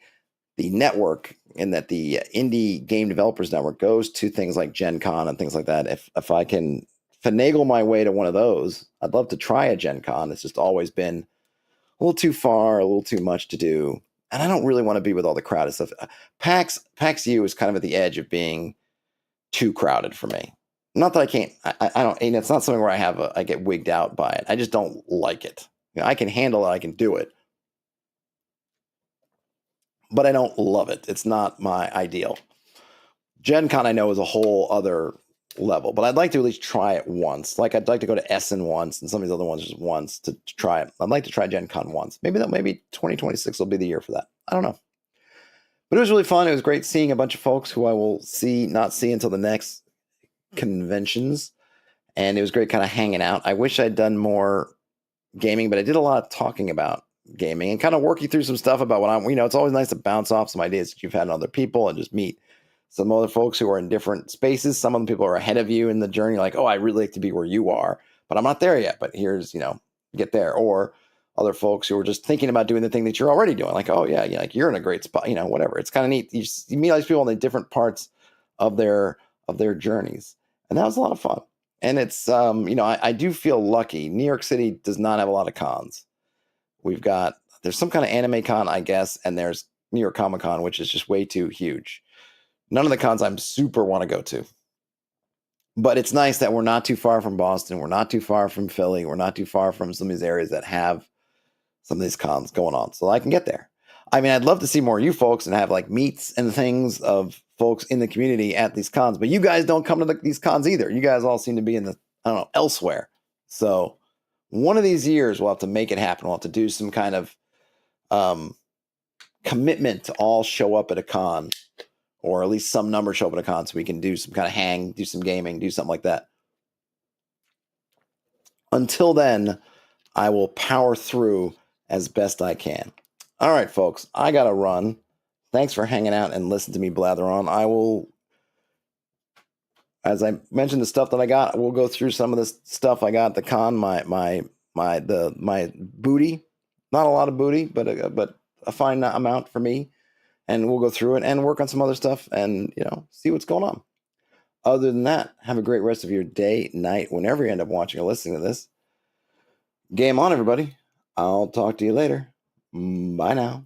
network and that the Indie Game Developers Network goes to things like Gen Con and things like that. If I can finagle my way to one of those, I'd love to try a Gen Con. It's just always been a little too far, a little too much to do. And I don't really want to be with all the crowded stuff. PAX U is kind of at the edge of being too crowded for me. Not that I can't, I don't, it's not something where I get wigged out by it. I just don't like it. I can handle it, I can do it, but I don't love it. It's not my ideal. Gen Con I know is a whole other level, but I'd like to at least try it once. Like I'd like to go to Essen once and some of these other ones just once to try it. I'd like to try Gen Con once. Maybe 2026 will be the year for that. I don't know. But it was really fun. It was great seeing a bunch of folks who I will not see until the next conventions. And it was great kind of hanging out. I wish I'd done more gaming, but I did a lot of talking about gaming and kind of working through some stuff about what it's always nice to bounce off some ideas that you've had in other people and just meet some other folks who are in different spaces. Some of the people are ahead of you in the journey, like, oh, I really like to be where you are, but I'm not there yet. But here's, get there. Or other folks who are just thinking about doing the thing that you're already doing. Like, oh, yeah, like you're in a great spot, whatever. It's kind of neat. You meet all these people in the different parts of their journeys. And that was a lot of fun. And it's, I do feel lucky. New York City does not have a lot of cons. There's some kind of anime con, I guess, and there's New York Comic Con, which is just way too huge. None of the cons I'm super want to go to. But it's nice that we're not too far from Boston. We're not too far from Philly. We're not too far from some of these areas that have some of these cons going on. So I can get there. I mean, I'd love to see more of you folks and have like meets and things of folks in the community at these cons. But you guys don't come to these cons either. You guys all seem to be elsewhere. So one of these years we'll have to make it happen. We'll have to do some kind of commitment to all show up at a con, or at least some number show up at a con, so we can do some kind of hang, do some gaming, do something like that. Until then, I will power through as best I can. All right, folks, I got to run. Thanks for hanging out and listening to me blather on. I will, as I mentioned, the stuff that I got, we'll go through some of the stuff I got at the con, my booty. Not a lot of booty, but a fine amount for me. And we'll go through it and work on some other stuff and, see what's going on. Other than that, have a great rest of your day, night, whenever you end up watching or listening to this. Game on, everybody. I'll talk to you later. Bye now.